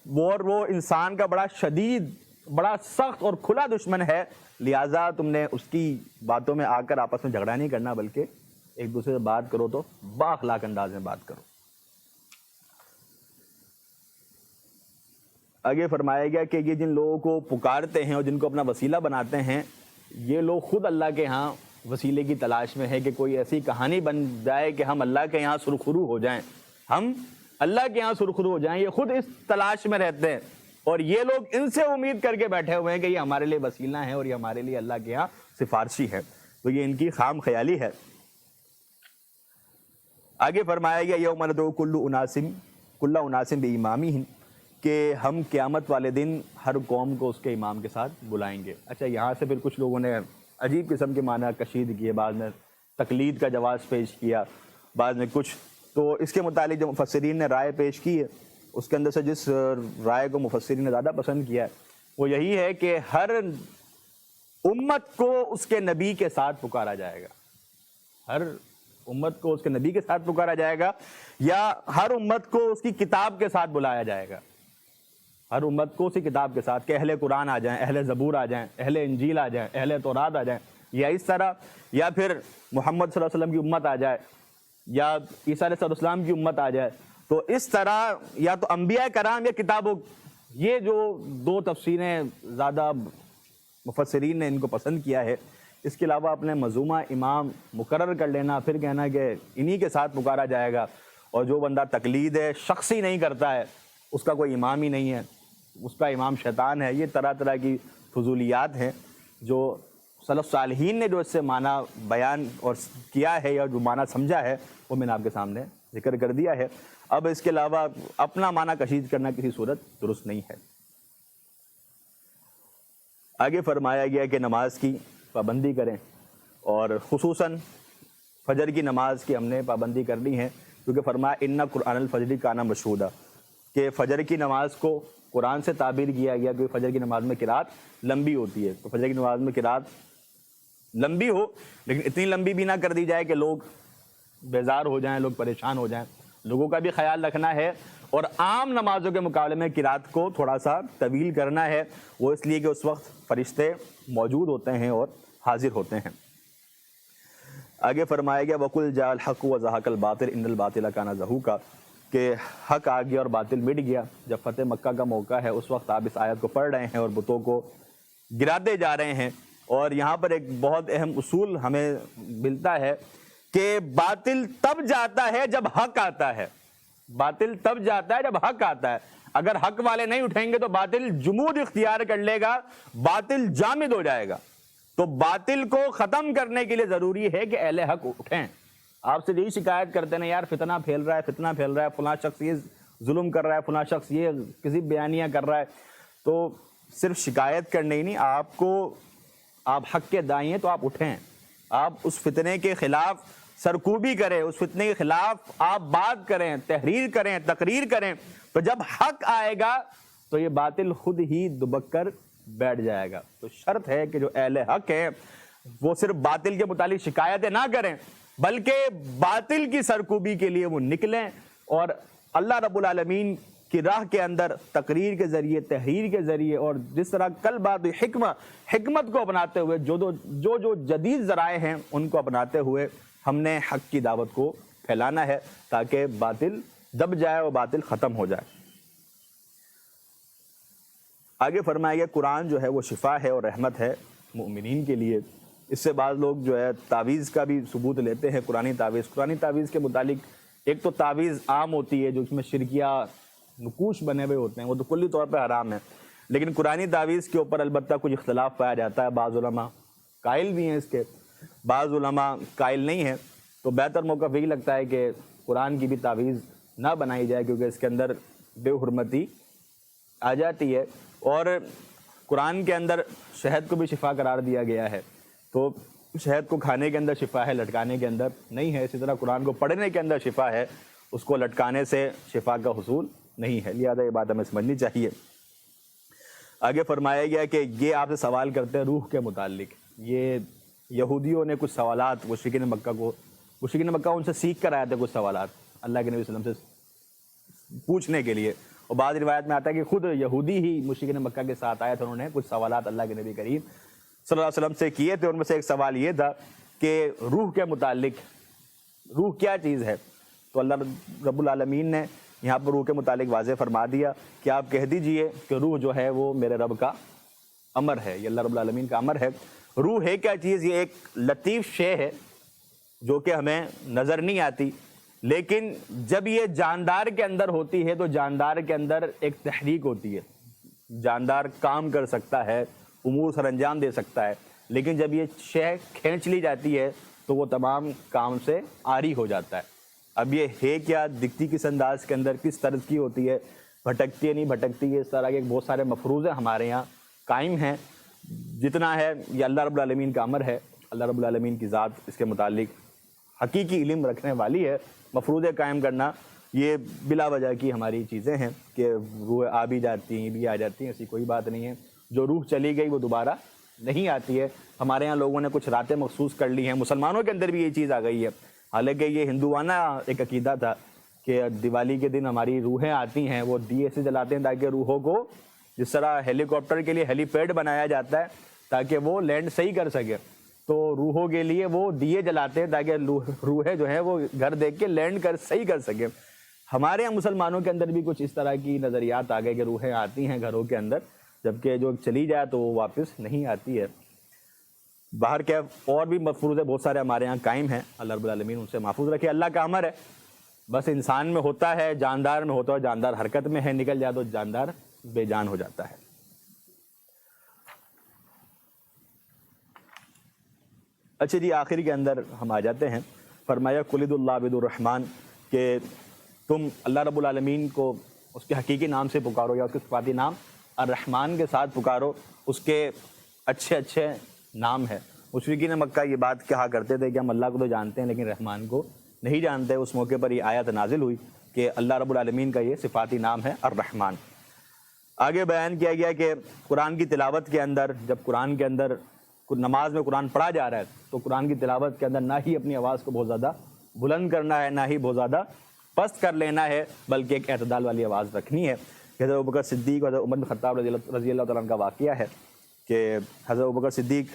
A: اور وہ انسان کا بڑا شدید، بڑا سخت اور کھلا دشمن ہے، لہٰذا تم نے اس کی باتوں میں آ کر آپس میں جھگڑا نہیں کرنا، بلکہ ایک دوسرے سے بات کرو تو با اخلاق انداز میں بات کرو۔ آگے فرمایا گیا کہ یہ جن لوگوں کو پکارتے ہیں اور جن کو اپنا وسیلہ بناتے ہیں، یہ لوگ خود اللہ کے ہاں وسیلے کی تلاش میں ہے کہ کوئی ایسی کہانی بن جائے کہ ہم اللہ کے یہاں سرخرو ہو جائیں، ہم اللہ کے یہاں سرخرو ہو جائیں، یہ خود اس تلاش میں رہتے ہیں، اور یہ لوگ ان سے امید کر کے بیٹھے ہوئے ہیں کہ یہ ہمارے لیے وسیلہ ہیں اور یہ ہمارے لیے اللہ کے یہاں سفارشی ہے. تو یہ ان کی خام خیالی ہے. آگے فرمایا گیا یوم ندعو کل اناس بامامہم، کہ ہم قیامت والے دن ہر قوم کو اس کے امام کے ساتھ بلائیں گے. اچھا، یہاں سے پھر کچھ لوگوں نے عجیب قسم کے معنی کشید کیے، بعض نے تقلید کا جواز پیش کیا، بعض نے کچھ. تو اس کے متعلق جو مفسرین نے رائے پیش کی ہے، اس کے اندر سے جس رائے کو مفسرین نے زیادہ پسند کیا ہے وہ یہی ہے کہ ہر امت کو اس کے نبی کے ساتھ پکارا جائے گا. ہر امت کو اس کے نبی کے ساتھ پکارا جائے گا، یا ہر امت کو اس کی کتاب کے ساتھ بلایا جائے گا. ہر امت کو اسی کتاب کے ساتھ، کہ اہل قرآن آ جائیں، اہل زبور آ جائیں، اہل انجیل آ جائیں، اہل تورات آ جائیں، یا اس طرح، یا پھر محمد صلی اللہ علیہ وسلم کی امت آ جائے، یا عیسیٰ علیہ السلام کی امت آ جائے. تو اس طرح یا تو انبیاء کرام یا کتابوں، یہ جو دو تفسیریں زیادہ مفسرین نے ان کو پسند کیا ہے. اس کے علاوہ اپنے منظومہ امام مقرر کر لینا، پھر کہنا کہ انہی کے ساتھ پکارا جائے گا، اور جو بندہ تقلید شخصی نہیں کرتا ہے اس کا کوئی امام ہی نہیں ہے، اس کا امام شیطان ہے. یہ طرح طرح کی فضولیات ہیں جو سلف صالحین نے جو اس سے معنی بیان اور کیا ہے یا جو معنی سمجھا ہے وہ میں نے آپ کے سامنے ذکر کر دیا ہے. اب اس کے علاوہ اپنا معنی کشید کرنا کسی صورت درست نہیں ہے. آگے فرمایا گیا کہ نماز کی پابندی کریں، اور خصوصاً فجر کی نماز کی ہم نے پابندی کرنی ہے، کیونکہ فرمایا ان قرآن الفجر کان مشہودا، کہ فجر کی نماز کو قرآن سے تعبیر کیا گیا، کیونکہ فجر کی نماز میں قرات لمبی ہوتی ہے. تو فجر کی نماز میں قرات لمبی ہو، لیکن اتنی لمبی بھی نہ کر دی جائے کہ لوگ بیزار ہو جائیں، لوگ پریشان ہو جائیں. لوگوں کا بھی خیال رکھنا ہے، اور عام نمازوں کے مقابلے میں قرات کو تھوڑا سا طویل کرنا ہے. وہ اس لیے کہ اس وقت فرشتے موجود ہوتے ہیں اور حاضر ہوتے ہیں. آگے فرمایا گیا وَقُلْ جَاءَ الْحَقُّ وَزَهَقَ الْبَاطِلُ إِنَّ الْبَاطِلَ كَانَ زَهُوقًا، کہ حق آ گیا اور باطل مٹ گیا. جب فتح مکہ کا موقع ہے اس وقت آپ اس آیت کو پڑھ رہے ہیں اور بتوں کو گراتے جا رہے ہیں. اور یہاں پر ایک بہت اہم اصول ہمیں ملتا ہے کہ باطل تب جاتا ہے جب حق آتا ہے. باطل تب جاتا ہے جب حق آتا ہے. اگر حق والے نہیں اٹھیں گے تو باطل جمود اختیار کر لے گا، باطل جامد ہو جائے گا. تو باطل کو ختم کرنے کے لیے ضروری ہے کہ اہل حق اٹھیں. آپ سے یہی شکایت کرتے ہیں یار فتنہ پھیل رہا ہے، فتنہ پھیل رہا ہے، فلاں شخص یہ ظلم کر رہا ہے، فلاں شخص یہ کسی بیانیاں کر رہا ہے. تو صرف شکایت کرنے ہی نہیں، آپ حق کے دائی ہیں تو آپ اٹھیں، آپ اس فتنے کے خلاف سرکوبی کریں، اس فتنے کے خلاف آپ بات کریں، تحریر کریں، تقریر کریں. تو جب حق آئے گا تو یہ باطل خود ہی دبک کر بیٹھ جائے گا. تو شرط ہے کہ جو اہل حق ہیں وہ صرف باطل کے متعلق شکایتیں نہ کریں، بلکہ باطل کی سرکوبی کے لیے وہ نکلیں، اور اللہ رب العالمین کی راہ کے اندر تقریر کے ذریعے، تحریر کے ذریعے، اور جس طرح کل بات حکمت کو اپناتے ہوئے، جو جدید ذرائع ہیں ان کو اپناتے ہوئے ہم نے حق کی دعوت کو پھیلانا ہے، تاکہ باطل دب جائے اور باطل ختم ہو جائے. آگے فرمایا گیا قرآن جو ہے وہ شفا ہے اور رحمت ہے مؤمنین کے لیے. اس سے بعض لوگ جو ہے تعویذ کا بھی ثبوت لیتے ہیں. قرآنی تعویذ کے متعلق ایک تو تعویذ عام ہوتی ہے جو اس میں شرکیہ نقوش بنے ہوئے ہوتے ہیں، وہ تو کلی طور پہ حرام ہے. لیکن قرآنی تعویذ کے اوپر البتہ کچھ اختلاف پایا جاتا ہے. بعض علماء قائل بھی ہیں اس کے، بعض علماء قائل نہیں ہیں. تو بہتر موقف یہی لگتا ہے کہ قرآن کی بھی تعویذ نہ بنائی جائے، کیونکہ اس کے اندر بے حرمتی آ جاتی ہے. اور قرآن کے اندر شہد کو بھی شفا قرار دیا گیا ہے، تو شہد کو کھانے کے اندر شفا ہے، لٹکانے کے اندر نہیں ہے. اسی طرح قرآن کو پڑھنے کے اندر شفا ہے، اس کو لٹکانے سے شفا کا حصول نہیں ہے. لہذا یہ بات ہمیں سمجھنی چاہیے. آگے فرمایا گیا کہ یہ آپ سے سوال کرتے ہیں روح کے متعلق. یہ یہودیوں نے کچھ سوالات مشرکین مکہ ان سے سیکھ کر آئے تھے، کچھ سوالات اللہ کے نبی صلی اللہ علیہ وسلم سے پوچھنے کے لیے. اور بعض روایت میں آتا ہے کہ خود یہودی ہی مشرکین مکہ کے ساتھ آئے تھے، انہوں نے کچھ سوالات اللہ کے نبی کریم صلی اللہ علیہ وسلم سے کیے تھے. ان میں سے ایک سوال یہ تھا کہ روح کے متعلق، روح کیا چیز ہے؟ تو اللہ رب العالمین نے یہاں پر روح کے متعلق واضح فرما دیا کہ آپ کہہ دیجئے کہ روح جو ہے وہ میرے رب کا امر ہے، یہ اللہ رب العالمین کا امر ہے. روح ہے کیا چیز؟ یہ ایک لطیف شے ہے جو کہ ہمیں نظر نہیں آتی، لیکن جب یہ جاندار کے اندر ہوتی ہے تو جاندار کے اندر ایک تحریک ہوتی ہے، جاندار کام کر سکتا ہے، امور سر انجام دے سکتا ہے، لیکن جب یہ شے کھینچ لی جاتی ہے تو وہ تمام کام سے عاری ہو جاتا ہے۔ اب یہ ہے کیا، دکھتی کس انداز کے اندر، کس طرز کی ہوتی ہے، بھٹکتی ہے نہیں بھٹکتی ہے، اس طرح کے بہت سارے مفروضے ہمارے یہاں قائم ہیں۔ جتنا ہے یہ اللہ رب العالمین کا امر ہے، اللہ رب العالمین کی ذات اس کے متعلق حقیقی علم رکھنے والی ہے۔ مفروضے قائم کرنا یہ بلا وجہ کی ہماری چیزیں ہیں کہ روح آ بھی جاتی ہیں بھی آ جاتی ہیں، ایسی کوئی بات نہیں ہے۔ جو روح چلی گئی وہ دوبارہ نہیں آتی ہے۔ ہمارے یہاں لوگوں نے کچھ راتیں مخصوص کر لی ہیں، مسلمانوں کے اندر بھی یہ چیز آ گئی ہے، حالانکہ یہ ہندوانہ ایک عقیدہ تھا کہ دیوالی کے دن ہماری روحیں آتی ہیں، وہ دیے سے جلاتے ہیں تاکہ روحوں کو، جس طرح ہیلی کاپٹر کے لیے ہیلی پیڈ بنایا جاتا ہے تاکہ وہ لینڈ صحیح کر سکے، تو روحوں کے لیے وہ دیے جلاتے ہیں تاکہ روحیں جو ہے وہ گھر دیکھ کے لینڈ کر صحیح کر سکے۔ ہمارے یہاں مسلمانوں کے اندر بھی کچھ اس طرح کی نظریات آ گئے کہ روحیں آتی ہیں گھروں کے اندر، جبکہ جو چلی جائے تو وہ واپس نہیں آتی ہے۔ باہر کے اور بھی مفروضے بہت سارے ہمارے یہاں قائم ہیں، اللہ رب العالمین ان سے محفوظ رکھے۔ اللہ کا امر ہے، بس انسان میں ہوتا ہے، جاندار میں ہوتا ہے، جاندار حرکت میں ہے، نکل جائے تو جاندار بے جان ہو جاتا ہے۔ اچھا جی، آخر کے اندر ہم آ جاتے ہیں۔ فرمایا قُلِ ادعوا اللہ عبد الرحمن، کہ تم اللہ رب العالمین کو اس کے حقیقی نام سے پکارو یا اس کے صفاتی نام الرحمن کے ساتھ پکارو، اس کے اچھے اچھے نام ہے۔ مشرکین مکہ یہ بات کہا کرتے تھے کہ ہم اللہ کو تو جانتے ہیں لیکن رحمان کو نہیں جانتے۔ اس موقع پر یہ آیت نازل ہوئی کہ اللہ رب العالمین کا یہ صفاتی نام ہے الرحمن۔ آگے بیان کیا گیا کہ قرآن کی تلاوت کے اندر، جب قرآن کے اندر نماز میں قرآن پڑھا جا رہا ہے تو قرآن کی تلاوت کے اندر نہ ہی اپنی آواز کو بہت زیادہ بلند کرنا ہے، نہ ہی بہت زیادہ پست کر لینا ہے، بلکہ ایک اعتدال والی آواز رکھنی ہے۔ حضرت ابوبکر صدیق اور حضرت عمر بن خطاب رضی اللہ تعالیٰ عنہ کا واقعہ ہے کہ حضرت ابوبکر صدیق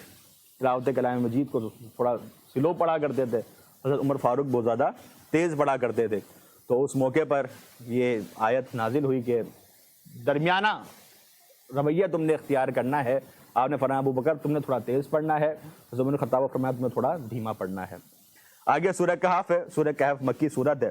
A: تلاوت کلام مجید کو تھوڑا سلو پڑھا کرتے تھے، حضرت عمر فاروق بہت زیادہ تیز پڑھا کرتے تھے۔ تو اس موقع پر یہ آیت نازل ہوئی کہ درمیانہ رویہ تم نے اختیار کرنا ہے۔ آپ نے فرمایا ابوبکر تم نے تھوڑا تیز پڑھنا ہے، حضرت عمر بن خطاب فرمایا تم نے تھوڑا دھیما پڑھنا ہے۔ آگے سورہ کہف ہے، سورہ کہف مکی صورت ہے۔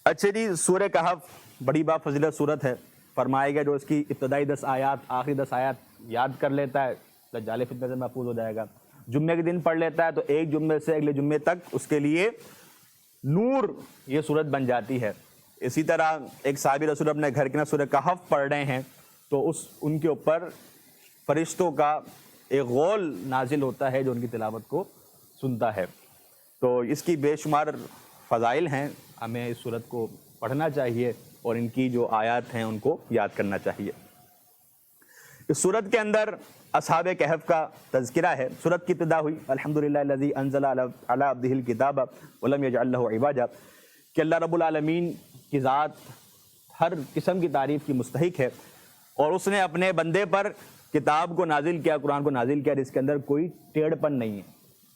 A: اچھا جی، سورہ کہف بڑی با فضیلت صورت ہے۔ فرمایا گیا جو اس کی ابتدائی 10 آیات آخری 10 آیات یاد کر لیتا ہے دجال فتنہ سے محفوظ ہو جائے گا۔ جمعے کے دن پڑھ لیتا ہے تو ایک جمعے سے اگلے جمعے تک اس کے لیے نور یہ صورت بن جاتی ہے۔ اسی طرح ایک صحابی رسول اپنے گھر کے اندر سورہ کہف پڑھ رہے ہیں تو ان کے اوپر فرشتوں کا ایک غول نازل ہوتا ہے جو ان کی تلاوت کو سنتا ہے۔ تو اس کی بے شمار فضائل ہیں، ہمیں اس صورت کو پڑھنا چاہیے اور ان کی جو آیات ہیں ان کو یاد کرنا چاہیے۔ اس صورت کے اندر اصحاب کہف کا تذکرہ ہے۔ صورت کی ابتدا ہوئی الحمدللہ الذی انزل علی عبدہ الکتاب ولم یجعل لہ عوجا، کہ اللہ رب العالمین کی ذات ہر قسم کی تعریف کی مستحق ہے اور اس نے اپنے بندے پر کتاب کو نازل کیا، قرآن کو نازل کیا، جس کے اندر کوئی ٹیڑھ پن نہیں ہے،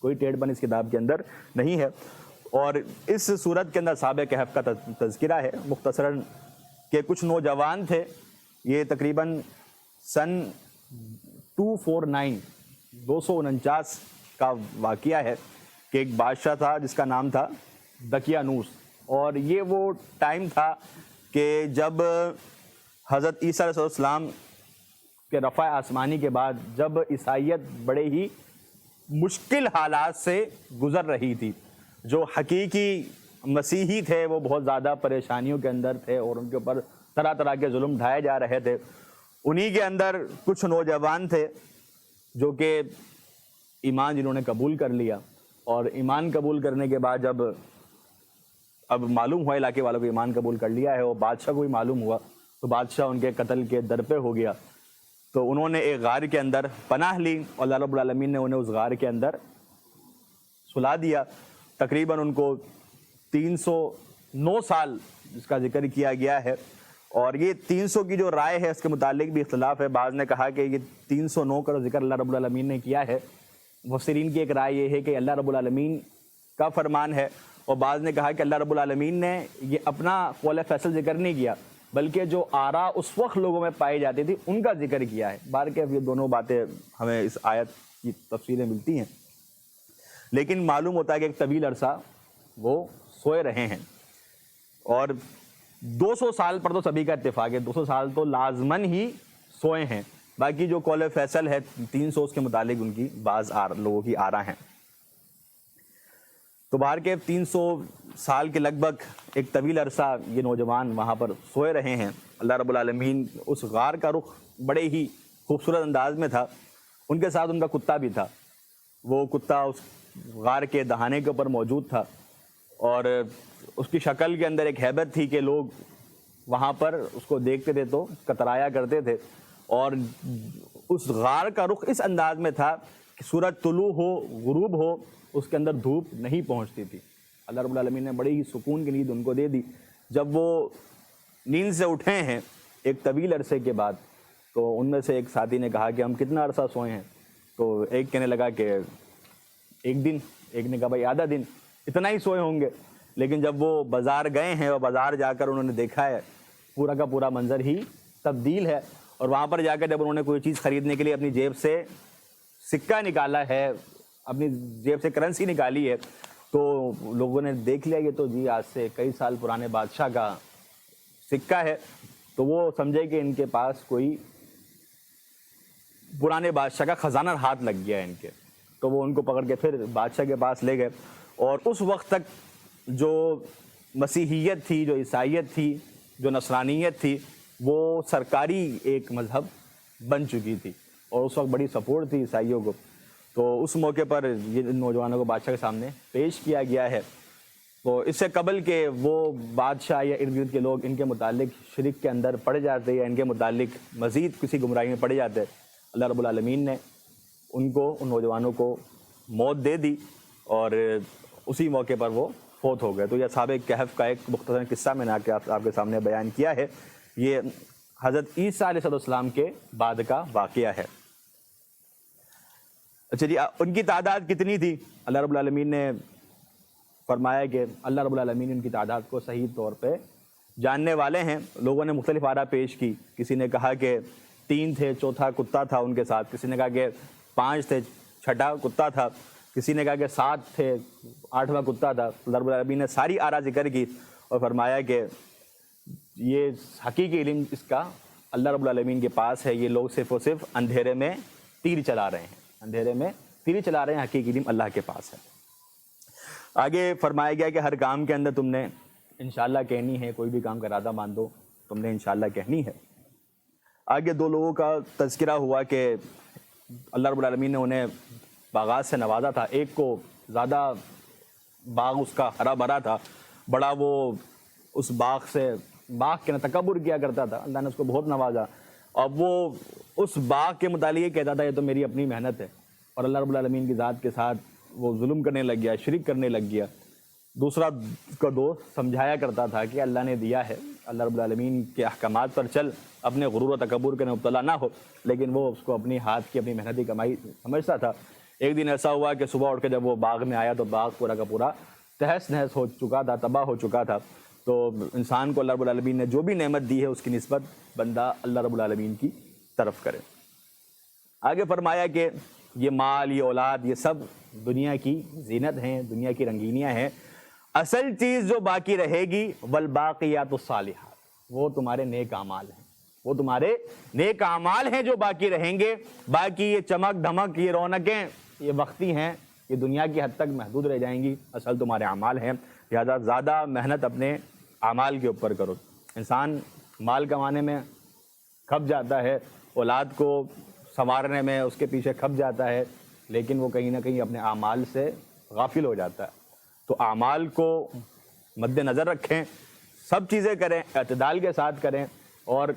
A: کوئی ٹیڑھ پن اس کتاب کے اندر نہیں ہے۔ اور اس صورت کے اندر اصحاب کہف کا تذکرہ ہے مختصراً کہ کچھ نوجوان تھے، یہ تقریباً سن 249 کا واقعہ ہے کہ ایک بادشاہ تھا جس کا نام تھا دقیانوس، اور یہ وہ ٹائم تھا کہ جب حضرت عیسیٰ علیہ السلام کے رفع آسمانی کے بعد جب عیسائیت بڑے ہی مشکل حالات سے گزر رہی تھی، جو حقیقی مسیحی تھے وہ بہت زیادہ پریشانیوں کے اندر تھے اور ان کے اوپر طرح طرح کے ظلم ڈھائے جا رہے تھے۔ انہی کے اندر کچھ نوجوان تھے جو کہ ایمان جنہوں نے قبول کر لیا، اور ایمان قبول کرنے کے بعد جب اب معلوم ہوا علاقے والوں کو ایمان قبول کر لیا ہے اور بادشاہ کو بھی معلوم ہوا، تو بادشاہ ان کے قتل کے در پہ ہو گیا۔ تو انہوں نے ایک غار کے اندر پناہ لی اور اللہ رب العالمین نے انہیں اس غار کے اندر سلا دیا۔ تقریباً ان کو 309 سال جس کا ذکر کیا گیا ہے، اور یہ 300 کی جو رائے ہے اس کے متعلق بھی اختلاف ہے۔ بعض نے کہا کہ یہ 309 کا ذکر اللہ رب العالمین نے کیا ہے، مفسرین کی ایک رائے یہ ہے کہ اللہ رب العالمین کا فرمان ہے، اور بعض نے کہا کہ اللہ رب العالمین نے یہ اپنا قول فیصل ذکر نہیں کیا بلکہ جو آراء اس وقت لوگوں میں پائی جاتی تھی ان کا ذکر کیا ہے۔ بہرکیف یہ دونوں باتیں ہمیں اس آیت کی تفصیلیں ملتی ہیں، لیکن معلوم ہوتا ہے کہ ایک طویل عرصہ وہ سوئے رہے ہیں، اور 200 سال پر تو سبھی کا اتفاق ہے، 200 سال تو لازماً ہی سوئے ہیں، باقی جو قول فیصل ہے 300 اس کے متعلق ان کی بعض لوگوں کی آرا ہیں۔ تو باہر کے 300 سال کے لگ بھگ ایک طویل عرصہ یہ نوجوان وہاں پر سوئے رہے ہیں۔ اللہ رب العالمین، اس غار کا رخ بڑے ہی خوبصورت انداز میں تھا، ان کے ساتھ ان کا کتا بھی تھا، وہ کتا اس غار کے دہانے کے اوپر موجود تھا، اور اس کی شکل کے اندر ایک ہیبت تھی کہ لوگ وہاں پر اس کو دیکھتے تھے تو کترایا کرتے تھے، اور اس غار کا رخ اس انداز میں تھا کہ سورج طلوع ہو غروب ہو اس کے اندر دھوپ نہیں پہنچتی تھی۔ اللہ رب العالمین نے بڑی ہی سکون کی نیند ان کو دے دی۔ جب وہ نیند سے اٹھے ہیں ایک طویل عرصے کے بعد، تو ان میں سے ایک ساتھی نے کہا کہ ہم کتنا عرصہ سوئے ہیں؟ تو ایک کہنے لگا کہ ایک دن، ایک نے کہا بھائی آدھا دن، اتنا ہی سوئے ہوں گے۔ لیکن جب وہ بازار گئے ہیں اور بازار جا کر انہوں نے دیکھا ہے پورا کا پورا منظر ہی تبدیل ہے، اور وہاں پر جا کر جب انہوں نے کوئی چیز خریدنے کے لیے اپنی جیب سے سکہ نکالا ہے، اپنی جیب سے کرنسی نکالی ہے، تو لوگوں نے دیکھ لیا یہ تو جی آج سے کئی سال پرانے بادشاہ کا سکہ ہے، تو وہ سمجھے کہ ان کے پاس کوئی پرانے بادشاہ کا خزانہ ہاتھ لگ گیا ہے ان کے، تو وہ ان کو پکڑ کے پھر بادشاہ کے پاس لے گئے۔ اور اس وقت تک جو مسیحیت تھی، جو عیسائیت تھی، جو نصرانیت تھی، وہ سرکاری ایک مذہب بن چکی تھی، اور اس وقت بڑی سپورٹ تھی عیسائیوں کو۔ تو اس موقع پر یہ نوجوانوں کو بادشاہ کے سامنے پیش کیا گیا ہے۔ تو اس سے قبل کہ وہ بادشاہ یا ارد گرد کے لوگ ان کے متعلق شرک کے اندر پڑ جاتے یا ان کے متعلق مزید کسی گمراہی میں پڑ جاتے، اللہ رب العالمین نے ان نوجوانوں کو موت دے دی، اور اسی موقع پر وہ فوت ہو گئے۔ تو یہ اصحاب کہف کا ایک مختصر قصہ میں نے آپ کے سامنے بیان کیا ہے، یہ حضرت عیسیٰ علیہ السلام کے بعد کا واقعہ ہے۔ اچھا جی، ان کی تعداد کتنی تھی؟ اللہ رب العالمین نے فرمایا کہ اللہ رب العالمین ان کی تعداد کو صحیح طور پہ جاننے والے ہیں۔ لوگوں نے مختلف آراء پیش کی، کسی نے کہا کہ 3 تھے، چوتھا کتا تھا ان کے ساتھ، کسی نے کہا کہ 5 تھے، چھٹا کتا تھا، کسی نے کہا کہ 7 تھے، 8واں کتا تھا۔ اللہ رب العالمین نے ساری آراء ذکر کی اور فرمایا کہ یہ حقیقی علم اس کا اللہ رب العالمین کے پاس ہے، یہ لوگ صرف اور صرف اندھیرے میں تیر چلا رہے ہیں، اندھیرے میں تیر چلا رہے ہیں، حقیقی علم اللہ کے پاس ہے۔ آگے فرمایا گیا کہ ہر کام کے اندر تم نے انشاءاللہ کہنی ہے، کوئی بھی کام کا ارادہ مان دو تم نے انشاءاللہ کہنی ہے۔ آگے 2 لوگوں کا تذکرہ ہوا کہ اللہ رب العالمین نے انہیں باغات سے نوازا تھا۔ ایک کو زیادہ باغ اس کا ہرا بھرا تھا، بڑا وہ اس باغ کے تکبر کیا کرتا تھا، اللہ نے اس کو بہت نوازا، اب وہ اس باغ کے متعلق کہتا تھا یہ تو میری اپنی محنت ہے، اور اللہ رب العالمین کی ذات کے ساتھ وہ ظلم کرنے لگ گیا، شرک کرنے لگ گیا۔ دوسرا کا دوست سمجھایا کرتا تھا کہ اللہ نے دیا ہے، اللہ رب العالمین کے احکامات پر چل، اپنے غرور و تکبر کے مبتلا نہ ہو، لیکن وہ اس کو اپنی ہاتھ کی اپنی محنتی کمائی سمجھتا تھا۔ ایک دن ایسا ہوا کہ صبح اٹھ کے جب وہ باغ میں آیا تو باغ پورا کا پورا تہس نہس ہو چکا تھا، تباہ ہو چکا تھا۔ تو انسان کو اللہ رب العالمین نے جو بھی نعمت دی ہے اس کی نسبت بندہ اللہ رب العالمین کی طرف کرے۔ آگے فرمایا کہ یہ مال، یہ اولاد، یہ سب دنیا کی زینت ہیں، دنیا کی رنگینیاں ہیں، اصل چیز جو باقی رہے گی والباقیات الصالحات، وہ تمہارے نیک اعمال ہیں، وہ تمہارے نیک اعمال ہیں جو باقی رہیں گے۔ باقی یہ چمک دھمک، یہ رونقیں، یہ وقتی ہیں، یہ دنیا کی حد تک محدود رہ جائیں گی، اصل تمہارے اعمال ہیں۔ لہٰذا زیادہ محنت اپنے اعمال کے اوپر کرو۔ انسان مال کمانے میں کھپ جاتا ہے، اولاد کو سنوارنے میں اس کے پیچھے کھپ جاتا ہے، لیکن وہ کہیں نہ کہیں اپنے اعمال سے غافل ہو جاتا ہے۔ تو اعمال کو مد نظر رکھیں، سب چیزیں کریں، اعتدال کے ساتھ کریں، اور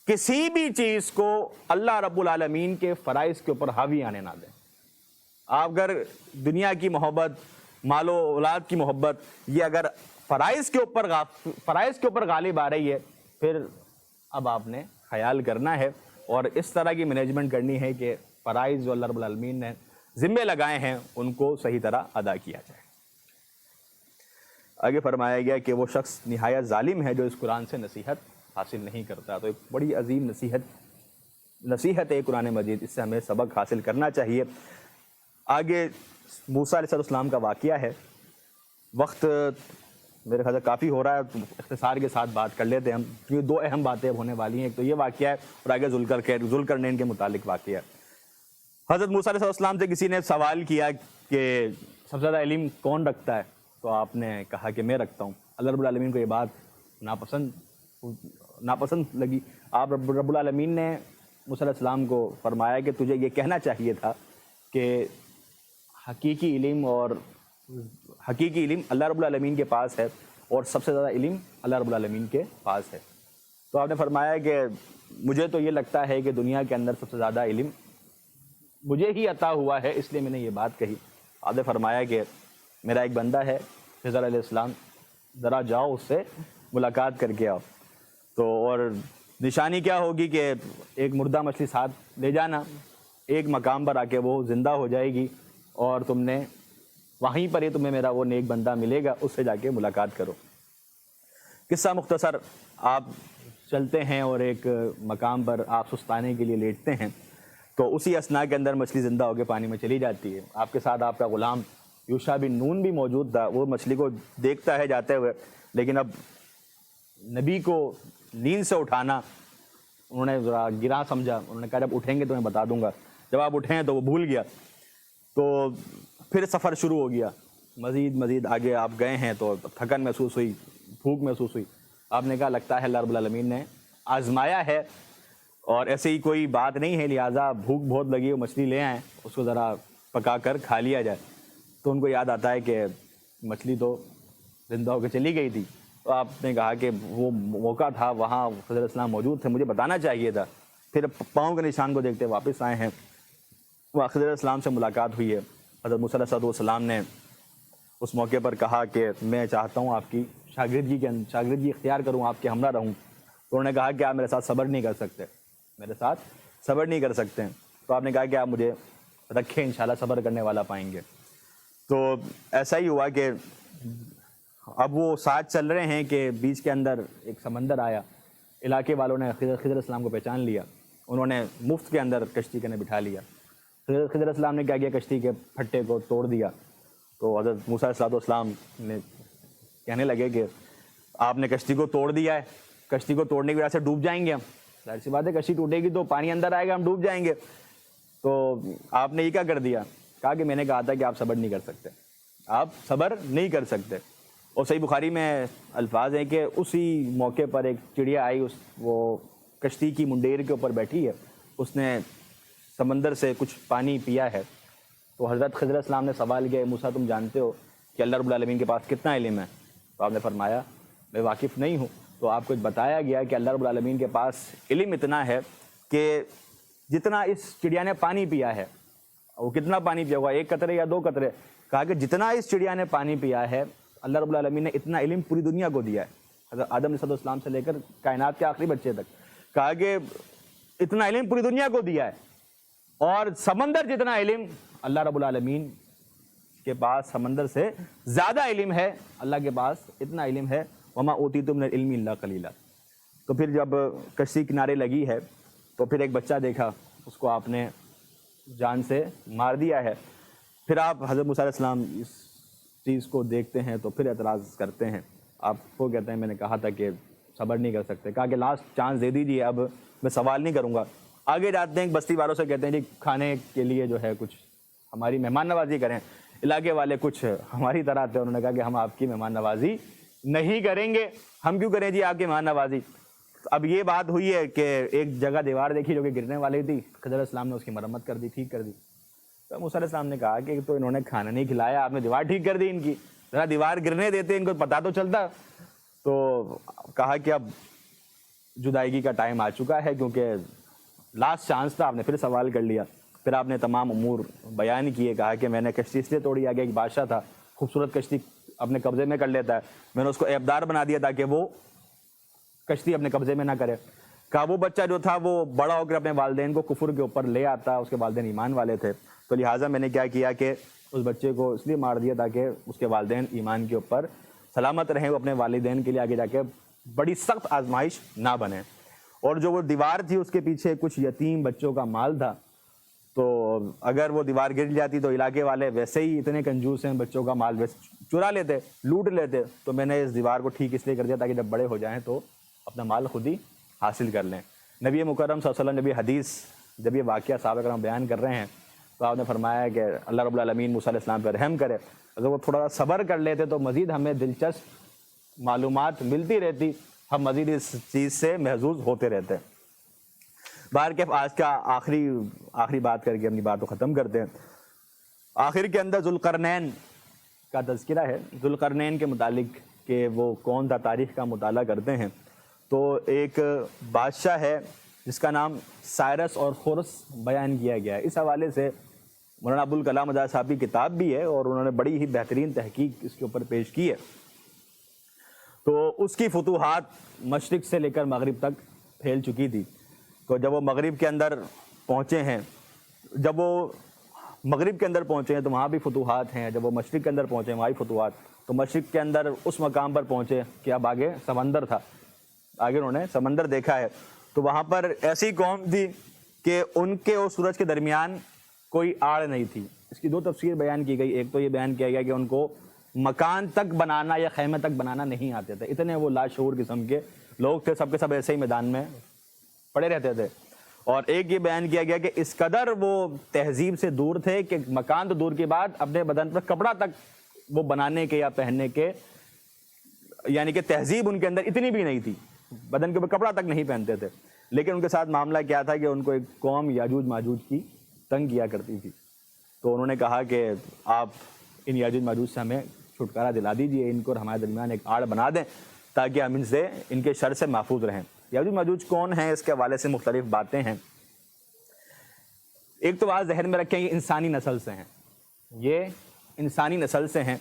A: کسی بھی چیز کو اللہ رب العالمین کے فرائض کے اوپر حاوی آنے نہ دیں۔ آپ اگر دنیا کی محبت، مال و اولاد کی محبت، یہ اگر فرائض کے اوپر غالب آ رہی ہے، پھر اب آپ نے خیال کرنا ہے اور اس طرح کی مینجمنٹ کرنی ہے کہ فرائض جو اللہ رب العالمین نے ذمے لگائے ہیں ان کو صحیح طرح ادا کیا جائے۔ آگے فرمایا گیا کہ وہ شخص نہایت ظالم ہے جو اس قرآن سے نصیحت حاصل نہیں کرتا۔ تو ایک بڑی عظیم نصیحت ہے قرآن مجید، اس سے ہمیں سبق حاصل کرنا چاہیے۔ آگے موسیٰ علیہ السلام کا واقعہ ہے۔ وقت میرے خیال سے کافی ہو رہا ہے، تو اختصار کے ساتھ بات کر لیتے ہیں ہم، کیونکہ دو اہم باتیں ہونے والی ہیں. ایک تو یہ واقعہ ہے اور آگے ذوالقرنین کے متعلق واقعہ ہے. حضرت موسیٰ علیہ السلام سے کسی نے سوال کیا کہ سب سے زیادہ علم کون رکھتا ہے، تو آپ نے کہا کہ میں رکھتا ہوں. اللہ رب العالمین کو یہ بات ناپسند لگی. آپ رب العالمین نے موسیٰ علیہ السلام کو فرمایا کہ تجھے یہ کہنا چاہیے تھا کہ حقیقی علم اللہ رب العالمین کے پاس ہے اور سب سے زیادہ علم اللہ رب العالمین کے پاس ہے. تو آپ نے فرمایا کہ مجھے تو یہ لگتا ہے کہ دنیا کے اندر سب سے زیادہ علم مجھے ہی عطا ہوا ہے، اس لیے میں نے یہ بات کہی. آپ نے فرمایا کہ میرا ایک بندہ ہے خضر علیہ السلام، ذرا جاؤ اس سے ملاقات کر کے آؤ. تو اور نشانی کیا ہوگی کہ ایک مردہ مچھلی ساتھ لے جانا، ایک مقام پر آ کے وہ زندہ ہو جائے گی اور تم نے وہیں پر ہی تمہیں میرا وہ نیک بندہ ملے گا، اس سے جا کے ملاقات کرو. قصہ مختصر، آپ چلتے ہیں اور ایک مقام پر آپ سستانے کے لیے لیٹتے ہیں، تو اسی اثناء کے اندر مچھلی زندہ ہو کے پانی میں چلی جاتی ہے. آپ کے ساتھ آپ کا غلام یوشع بن نون بھی موجود تھا. وہ مچھلی کو دیکھتا ہے جاتے ہوئے، لیکن اب نبی کو نیند سے اٹھانا انہوں نے ذرا گراں سمجھا. انہوں نے کہا جب اٹھیں گے تو میں بتا دوں گا. جب آپ اٹھیں تو وہ بھول گیا. تو پھر سفر شروع ہو گیا. مزید آگے آپ گئے ہیں تو تھکن محسوس ہوئی، بھوک محسوس ہوئی. آپ نے کہا لگتا ہے اللہ رب العالمین نے آزمایا ہے اور ایسے ہی کوئی بات نہیں ہے، لہٰذا بھوک بہت لگی ہے، مچھلی لے آئیں، اس کو ذرا پکا کر کھا لیا جائے. تو ان کو یاد آتا ہے کہ مچھلی تو زندہ ہو کے چلی گئی تھی. تو آپ نے کہا کہ وہ موقع تھا، وہاں خضر علیہ السلام موجود تھے، مجھے بتانا چاہیے تھا. پھر پاؤں کے نشان کو دیکھتے واپس آئے ہیں. وہاں خضر علیہ السلام سے ملاقات ہوئی ہے. حضرت موسیٰ علیہ السلام نے اس موقع پر کہا کہ میں چاہتا ہوں آپ کی شاگردگی اختیار کروں، آپ کے ہمراہ رہوں. تو انہوں نے کہا کہ آپ میرے ساتھ صبر نہیں کر سکتے. تو آپ نے کہا کہ آپ مجھے رکھیں، انشاءاللہ صبر کرنے والا پائیں گے. تو ایسا ہی ہوا کہ اب وہ ساتھ چل رہے ہیں کہ بیچ کے اندر ایک سمندر آیا. علاقے والوں نے خضر علیہ السلام کو پہچان لیا. انہوں نے مفت کے اندر کشتی کے بٹھا لیا. خضر علیہ السلام نے کیا کیا، کشتی کے پھٹے کو توڑ دیا. تو حضرت موسیٰ علیہ السلام نے کہنے لگے کہ آپ نے کشتی کو توڑ دیا ہے، کشتی کو توڑنے کی وجہ سے ڈوب جائیں گے ہم. ظاہر سی بات ہے، کشتی ٹوٹے گی تو پانی اندر آئے گا، ہم ڈوب جائیں گے. تو آپ نے یہ کیا کر دیا؟ کہا کہ میں نے کہا تھا کہ آپ صبر نہیں کر سکتے. اور صحیح بخاری میں الفاظ ہیں کہ اسی موقع پر ایک چڑیا آئی، وہ کشتی کی منڈیر کے اوپر بیٹھی ہے، اس نے سمندر سے کچھ پانی پیا ہے. تو حضرت خضر علیہ السلام نے سوال کیا، موسیٰ تم جانتے ہو کہ اللہ رب العالمین کے پاس کتنا علم ہے؟ تو آپ نے فرمایا میں واقف نہیں ہوں. تو آپ کو بتایا گیا کہ اللہ رب العالمین کے پاس علم اتنا ہے کہ جتنا اس چڑیا نے پانی پیا ہے، وہ کتنا پانی پیا ہوگا، 1 قطرے یا 2 قطرے؟ کہا کہ جتنا اس چڑیا نے پانی پیا ہے، اللہ رب العالمین نے اتنا علم پوری دنیا کو دیا ہے، حضرت آدم علیہ السلام سے لے کر کائنات کے آخری بچے تک. کہا کہ اتنا علم پوری دنیا کو دیا ہے، اور سمندر جتنا علم اللہ رب العالمین کے پاس سمندر سے زیادہ علم ہے. اللہ کے پاس اتنا علم ہے، وما اوتیتم من العلم الا قلیلا. تو پھر جب کشتی کنارے لگی ہے تو پھر ایک بچہ دیکھا، اس کو آپ نے جان سے مار دیا ہے. پھر آپ حضرت موسیٰ علیہ السلام اس چیز کو دیکھتے ہیں تو پھر اعتراض کرتے ہیں. آپ کو کہتے ہیں میں نے کہا تھا کہ صبر نہیں کر سکتے. کہا کہ لاسٹ چانس دے دیجیے، اب میں سوال نہیں کروں گا. آگے جاتے ہیں، بستی والوں سے کہتے ہیں جی کھانے کے لیے جو ہے کچھ ہماری مہمان نوازی کریں. علاقے والے کچھ ہماری طرح تھے، انہوں نے کہا کہ ہم آپ کی مہمان نوازی نہیں کریں گے. ہم کیوں کریں جی آپ کی مہمان نوازی؟ اب یہ بات ہوئی ہے کہ ایک جگہ دیوار دیکھی جو کہ گرنے والی تھی، خضر علیہ السلام نے اس کی مرمت کر دی، ٹھیک کر دی. تو موسیٰ علیہ السلام نے کہا کہ تو انہوں نے کھانا نہیں کھلایا، آپ نے دیوار ٹھیک کر دی ان کی، ذرا دیوار گرنے دیتے، ان کو پتہ تو چلتا. تو کہا کہ اب جدائیگی کا ٹائم آ چکا ہے، کیونکہ لاسٹ چانس تھا. آپ نے پھر سوال کر لیا. پھر آپ نے تمام امور بیان کیے. کہا کہ میں نے کشتی اس لیے توڑی، آگے ایک بادشاہ تھا، خوبصورت کشتی اپنے قبضے میں کر لیتا ہے، میں نے اس کو عیبدار بنا دیا تاکہ وہ کشتی اپنے قبضے میں نہ کرے. کہا وہ بچہ جو تھا وہ بڑا ہو کر اپنے والدین کو کفر کے اوپر لے آتا، اس کے والدین ایمان والے تھے، تو لہٰذا میں نے کیا کیا کہ اس بچے کو اس لیے مار دیا تاکہ اس کے والدین ایمان کے اوپر سلامت رہیں، وہ اپنے والدین کے لیے آگے جا کے بڑی سخت آزمائش نہ بنے. اور جو وہ دیوار تھی اس کے پیچھے کچھ یتیم بچوں کا مال تھا، تو اگر وہ دیوار گر جاتی تو علاقے والے ویسے ہی اتنے کنجوس ہیں، بچوں کا مال ویسے چرا لیتے، لوٹ لیتے. تو میں نے اس دیوار کو ٹھیک اس لیے کر دیا تاکہ جب بڑے ہو جائیں تو اپنا مال خود ہی حاصل کر لیں. نبی مکرم صلی اللہ علیہ وسلم جب یہ حدیث، جب یہ واقعہ صحابہ کرام بیان کر رہے ہیں تو آپ نے فرمایا کہ اللہ رب العالمین موسیٰ علیہ السلام پر رحم کرے، اگر وہ تھوڑا سا صبر کر لیتے تو مزید ہمیں دلچسپ معلومات ملتی رہتی، ہم مزید اس چیز سے محظوظ ہوتے رہتے. باہر کے آج کا آخری بات کر کے اپنی بات کو ختم کرتے ہیں. آخر کے اندر ذوالقرنین کا تذکرہ ہے. ذوالقرنین کے متعلق کہ وہ کون تھا، تاریخ کا مطالعہ کرتے ہیں تو ایک بادشاہ ہے جس کا نام سائرس اور خورس بیان کیا گیا ہے. اس حوالے سے مولانا ابوالکلام آزاد صاحب کی کتاب بھی ہے اور انہوں نے بڑی ہی بہترین تحقیق اس کے اوپر پیش کی ہے. تو اس کی فتوحات مشرق سے لے کر مغرب تک پھیل چکی تھی. تو جب وہ مغرب کے اندر پہنچے ہیں تو وہاں بھی فتوحات ہیں. جب وہ مشرق کے اندر پہنچے ہیں وہاں بھی فتوحات. تو مشرق کے اندر اس مقام پر پہنچے کہ اب آگے سمندر تھا، آگے انہوں نے سمندر دیکھا ہے. تو وہاں پر ایسی قوم تھی کہ ان کے اور سورج کے درمیان کوئی آڑ نہیں تھی. اس کی دو تفسیر بیان کی گئی. ایک تو یہ بیان کیا گیا کہ ان کو مکان تک بنانا یا خیمے تک بنانا نہیں آتے تھے، اتنے وہ لاشعور قسم کے لوگ تھے، سب کے سب ایسے ہی میدان میں پڑے رہتے تھے. اور ایک یہ بیان کیا گیا کہ اس قدر وہ تہذیب سے دور تھے کہ مکان تو دور کی بات، اپنے بدن پر کپڑا تک وہ بنانے کے یا پہننے کے، یعنی کہ تہذیب ان کے اندر اتنی بھی نہیں تھی، بدن کے اوپر کپڑا تک نہیں پہنتے تھے. لیکن ان کے ساتھ معاملہ کیا تھا کہ ان کو ایک قوم یاجوج ماجوج کی تنگ کیا کرتی تھی. تو انہوں نے کہا کہ آپ ان یاجوج ماجوج سے ہمیں چھٹکارا دلا دیجئے، ان کو ہمارے درمیان ایک آڑ بنا دیں تاکہ ہم ان کے شر سے محفوظ رہیں. یاجوج ماجوج کون ہیں، اس کے حوالے سے مختلف باتیں ہیں. ایک تو بات ذہن میں رکھیں، یہ انسانی نسل سے ہیں، یہ انسانی نسل سے ہیں.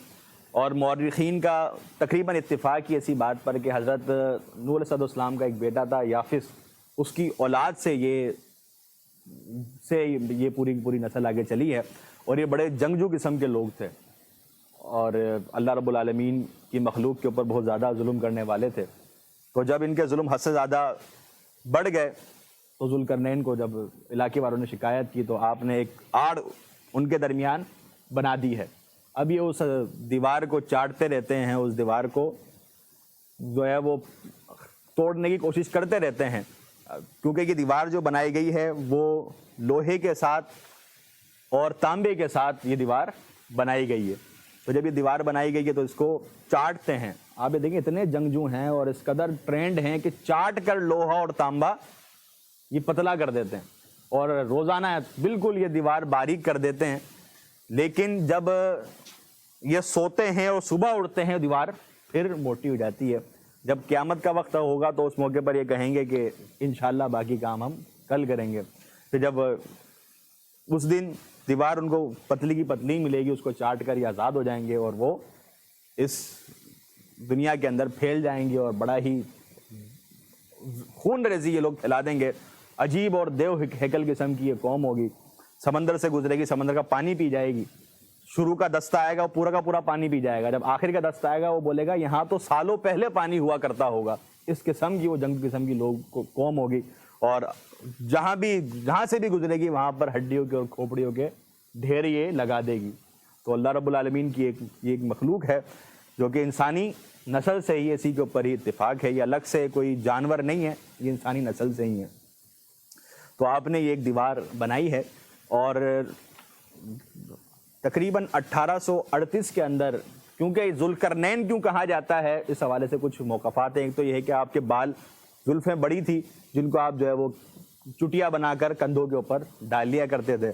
A: اور مورخین کا تقریباً اتفاق کی ایسی بات پر کہ حضرت نوح علیہ السلام کا ایک بیٹا تھا یافس، اس کی اولاد سے یہ پوری نسل آگے چلی ہے. اور یہ بڑے جنگجو قسم کے لوگ تھے اور اللہ رب العالمین کی مخلوق کے اوپر بہت زیادہ ظلم کرنے والے تھے. تو جب ان کے ظلم حد سے زیادہ بڑھ گئے تو ذوالقرنین کو جب علاقے والوں نے شکایت کی تو آپ نے ایک آڑ ان کے درمیان بنا دی ہے. اب یہ اس دیوار کو چاٹتے رہتے ہیں، اس دیوار کو جو ہے وہ توڑنے کی کوشش کرتے رہتے ہیں، کیونکہ یہ دیوار جو بنائی گئی ہے وہ لوہے کے ساتھ اور تانبے کے ساتھ یہ دیوار بنائی گئی ہے. تو جب یہ دیوار بنائی گئی ہے تو اس کو چاٹتے ہیں. آپ یہ دیکھیں اتنے جنگجو ہیں اور اس قدر ٹرینڈ ہیں کہ چاٹ کر لوہا اور تانبا یہ پتلا کر دیتے ہیں اور روزانہ بالکل یہ دیوار باریک کر دیتے ہیں. لیکن جب یہ سوتے ہیں اور صبح اٹھتے ہیں دیوار پھر موٹی ہو جاتی ہے. جب قیامت کا وقت ہوگا تو اس موقع پر یہ کہیں گے کہ انشاءاللہ باقی کام ہم کل کریں گے. پھر جب اس دن دیوار ان کو پتلی کی پتلی ملے گی، اس کو چاٹ کر یہ آزاد ہو جائیں گے اور وہ اس دنیا کے اندر پھیل جائیں گے اور بڑا ہی خون ریزی یہ لوگ پھیلا دیں گے. عجیب اور دیو ہیکل قسم کی یہ قوم ہوگی. سمندر سے گزرے گی، سمندر کا پانی پی جائے گی. شروع کا دستہ آئے گا وہ پورا کا پورا پانی پی جائے گا. جب آخر کا دستہ آئے گا وہ بولے گا یہاں تو سالوں پہلے پانی ہوا کرتا ہوگا. اس قسم کی وہ جنگ قسم کی لوگ قوم ہوگی اور جہاں سے بھی گزرے گی وہاں پر ہڈیوں کے اور کھوپڑیوں کے ڈھیر یہ لگا دے گی. تو اللہ رب العالمین کی ایک مخلوق ہے جو کہ انسانی نسل سے ہی، اسی کے اوپر ہی اتفاق ہے، یہ الگ سے کوئی جانور نہیں ہے، یہ انسانی نسل سے ہی ہے. تو آپ نے یہ ایک دیوار بنائی ہے اور تقریباً 1838 کے اندر، کیونکہ ذوالقرنین کیوں کہا جاتا ہے اس حوالے سے کچھ موقفات ہیں. ایک تو یہ ہے کہ آپ کے بال زلفیں بڑی تھی جن کو آپ جو ہے وہ چٹیا بنا کر کندھوں کے اوپر ڈال لیا کرتے تھے.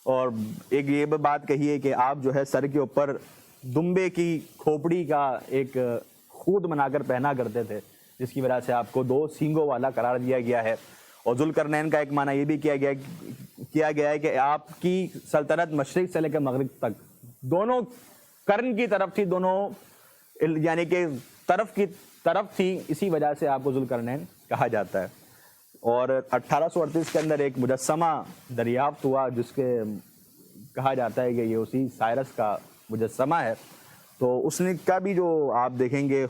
A: اور ایک یہ بات کہی ہے کہ آپ جو ہے سر کے اوپر دمبے کی کھوپڑی کا ایک خود بنا کر پہنا کرتے تھے، جس کی وجہ سے آپ کو 2 سینگوں والا قرار دیا گیا ہے. اور ذوالقرنین کا ایک معنی یہ بھی کیا گیا ہے کہ آپ کی سلطنت مشرق سے لے کر مغرب تک دونوں قرن کی طرف تھی، دونوں یعنی کہ طرف تھی، اسی وجہ سے آپ کو ذوالقرنین کہا جاتا ہے. اور 1838 کے اندر ایک مجسمہ دریافت ہوا جس کے کہا جاتا ہے کہ یہ اسی سائرس کا مجسمہ ہے. تو اس نے کا بھی جو آپ دیکھیں گے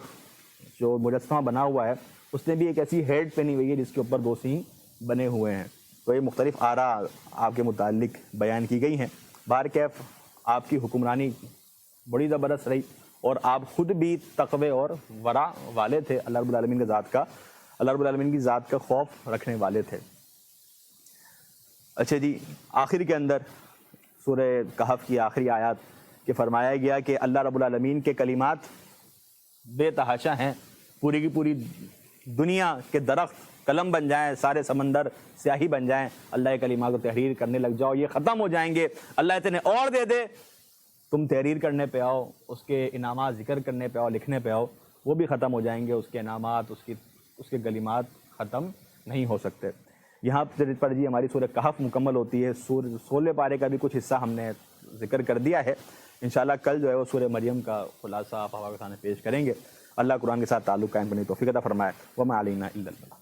A: جو مجسمہ بنا ہوا ہے اس نے بھی ایک ایسی ہیڈ پہنی ہوئی ہے جس کے اوپر 2 سینگ بنے ہوئے ہیں. تو یہ مختلف آراء آپ کے متعلق بیان کی گئی ہیں. بہرکیف آپ کی حکمرانی بڑی زبردست رہی اور آپ خود بھی تقوی اور ورع والے تھے، اللہ رب العالمین کی ذات کا خوف رکھنے والے تھے. اچھا جی، آخر کے اندر سورہ کہف کی آخری آیات کہ فرمایا گیا کہ اللہ رب العالمین کے کلمات بے تحاشا ہیں، پوری کی پوری دنیا کے درخت قلم بن جائیں، سارے سمندر سیاہی بن جائیں، اللہ کے کلمات کو تحریر کرنے لگ جاؤ، یہ ختم ہو جائیں گے. اللہ اتنے اور دے دے، تم تحریر کرنے پہ آؤ، اس کے انعامات ذکر کرنے پہ آؤ، لکھنے پہ آؤ، وہ بھی ختم ہو جائیں گے. اس کے انعامات، اس کے کلمات ختم نہیں ہو سکتے. یہاں پر جی ہماری سورہ کہف مکمل ہوتی ہے. 16 پارے کا بھی کچھ حصہ ہم نے ذکر کر دیا ہے. انشاءاللہ کل جو ہے وہ سورہ مریم کا خلاصہ آپ ہوا کے سامنے پیش کریں گے. اللہ قرآن کے ساتھ تعلق قائم کرنے کی توفیق عطا فرمائے. وما علینا الا البلاغ.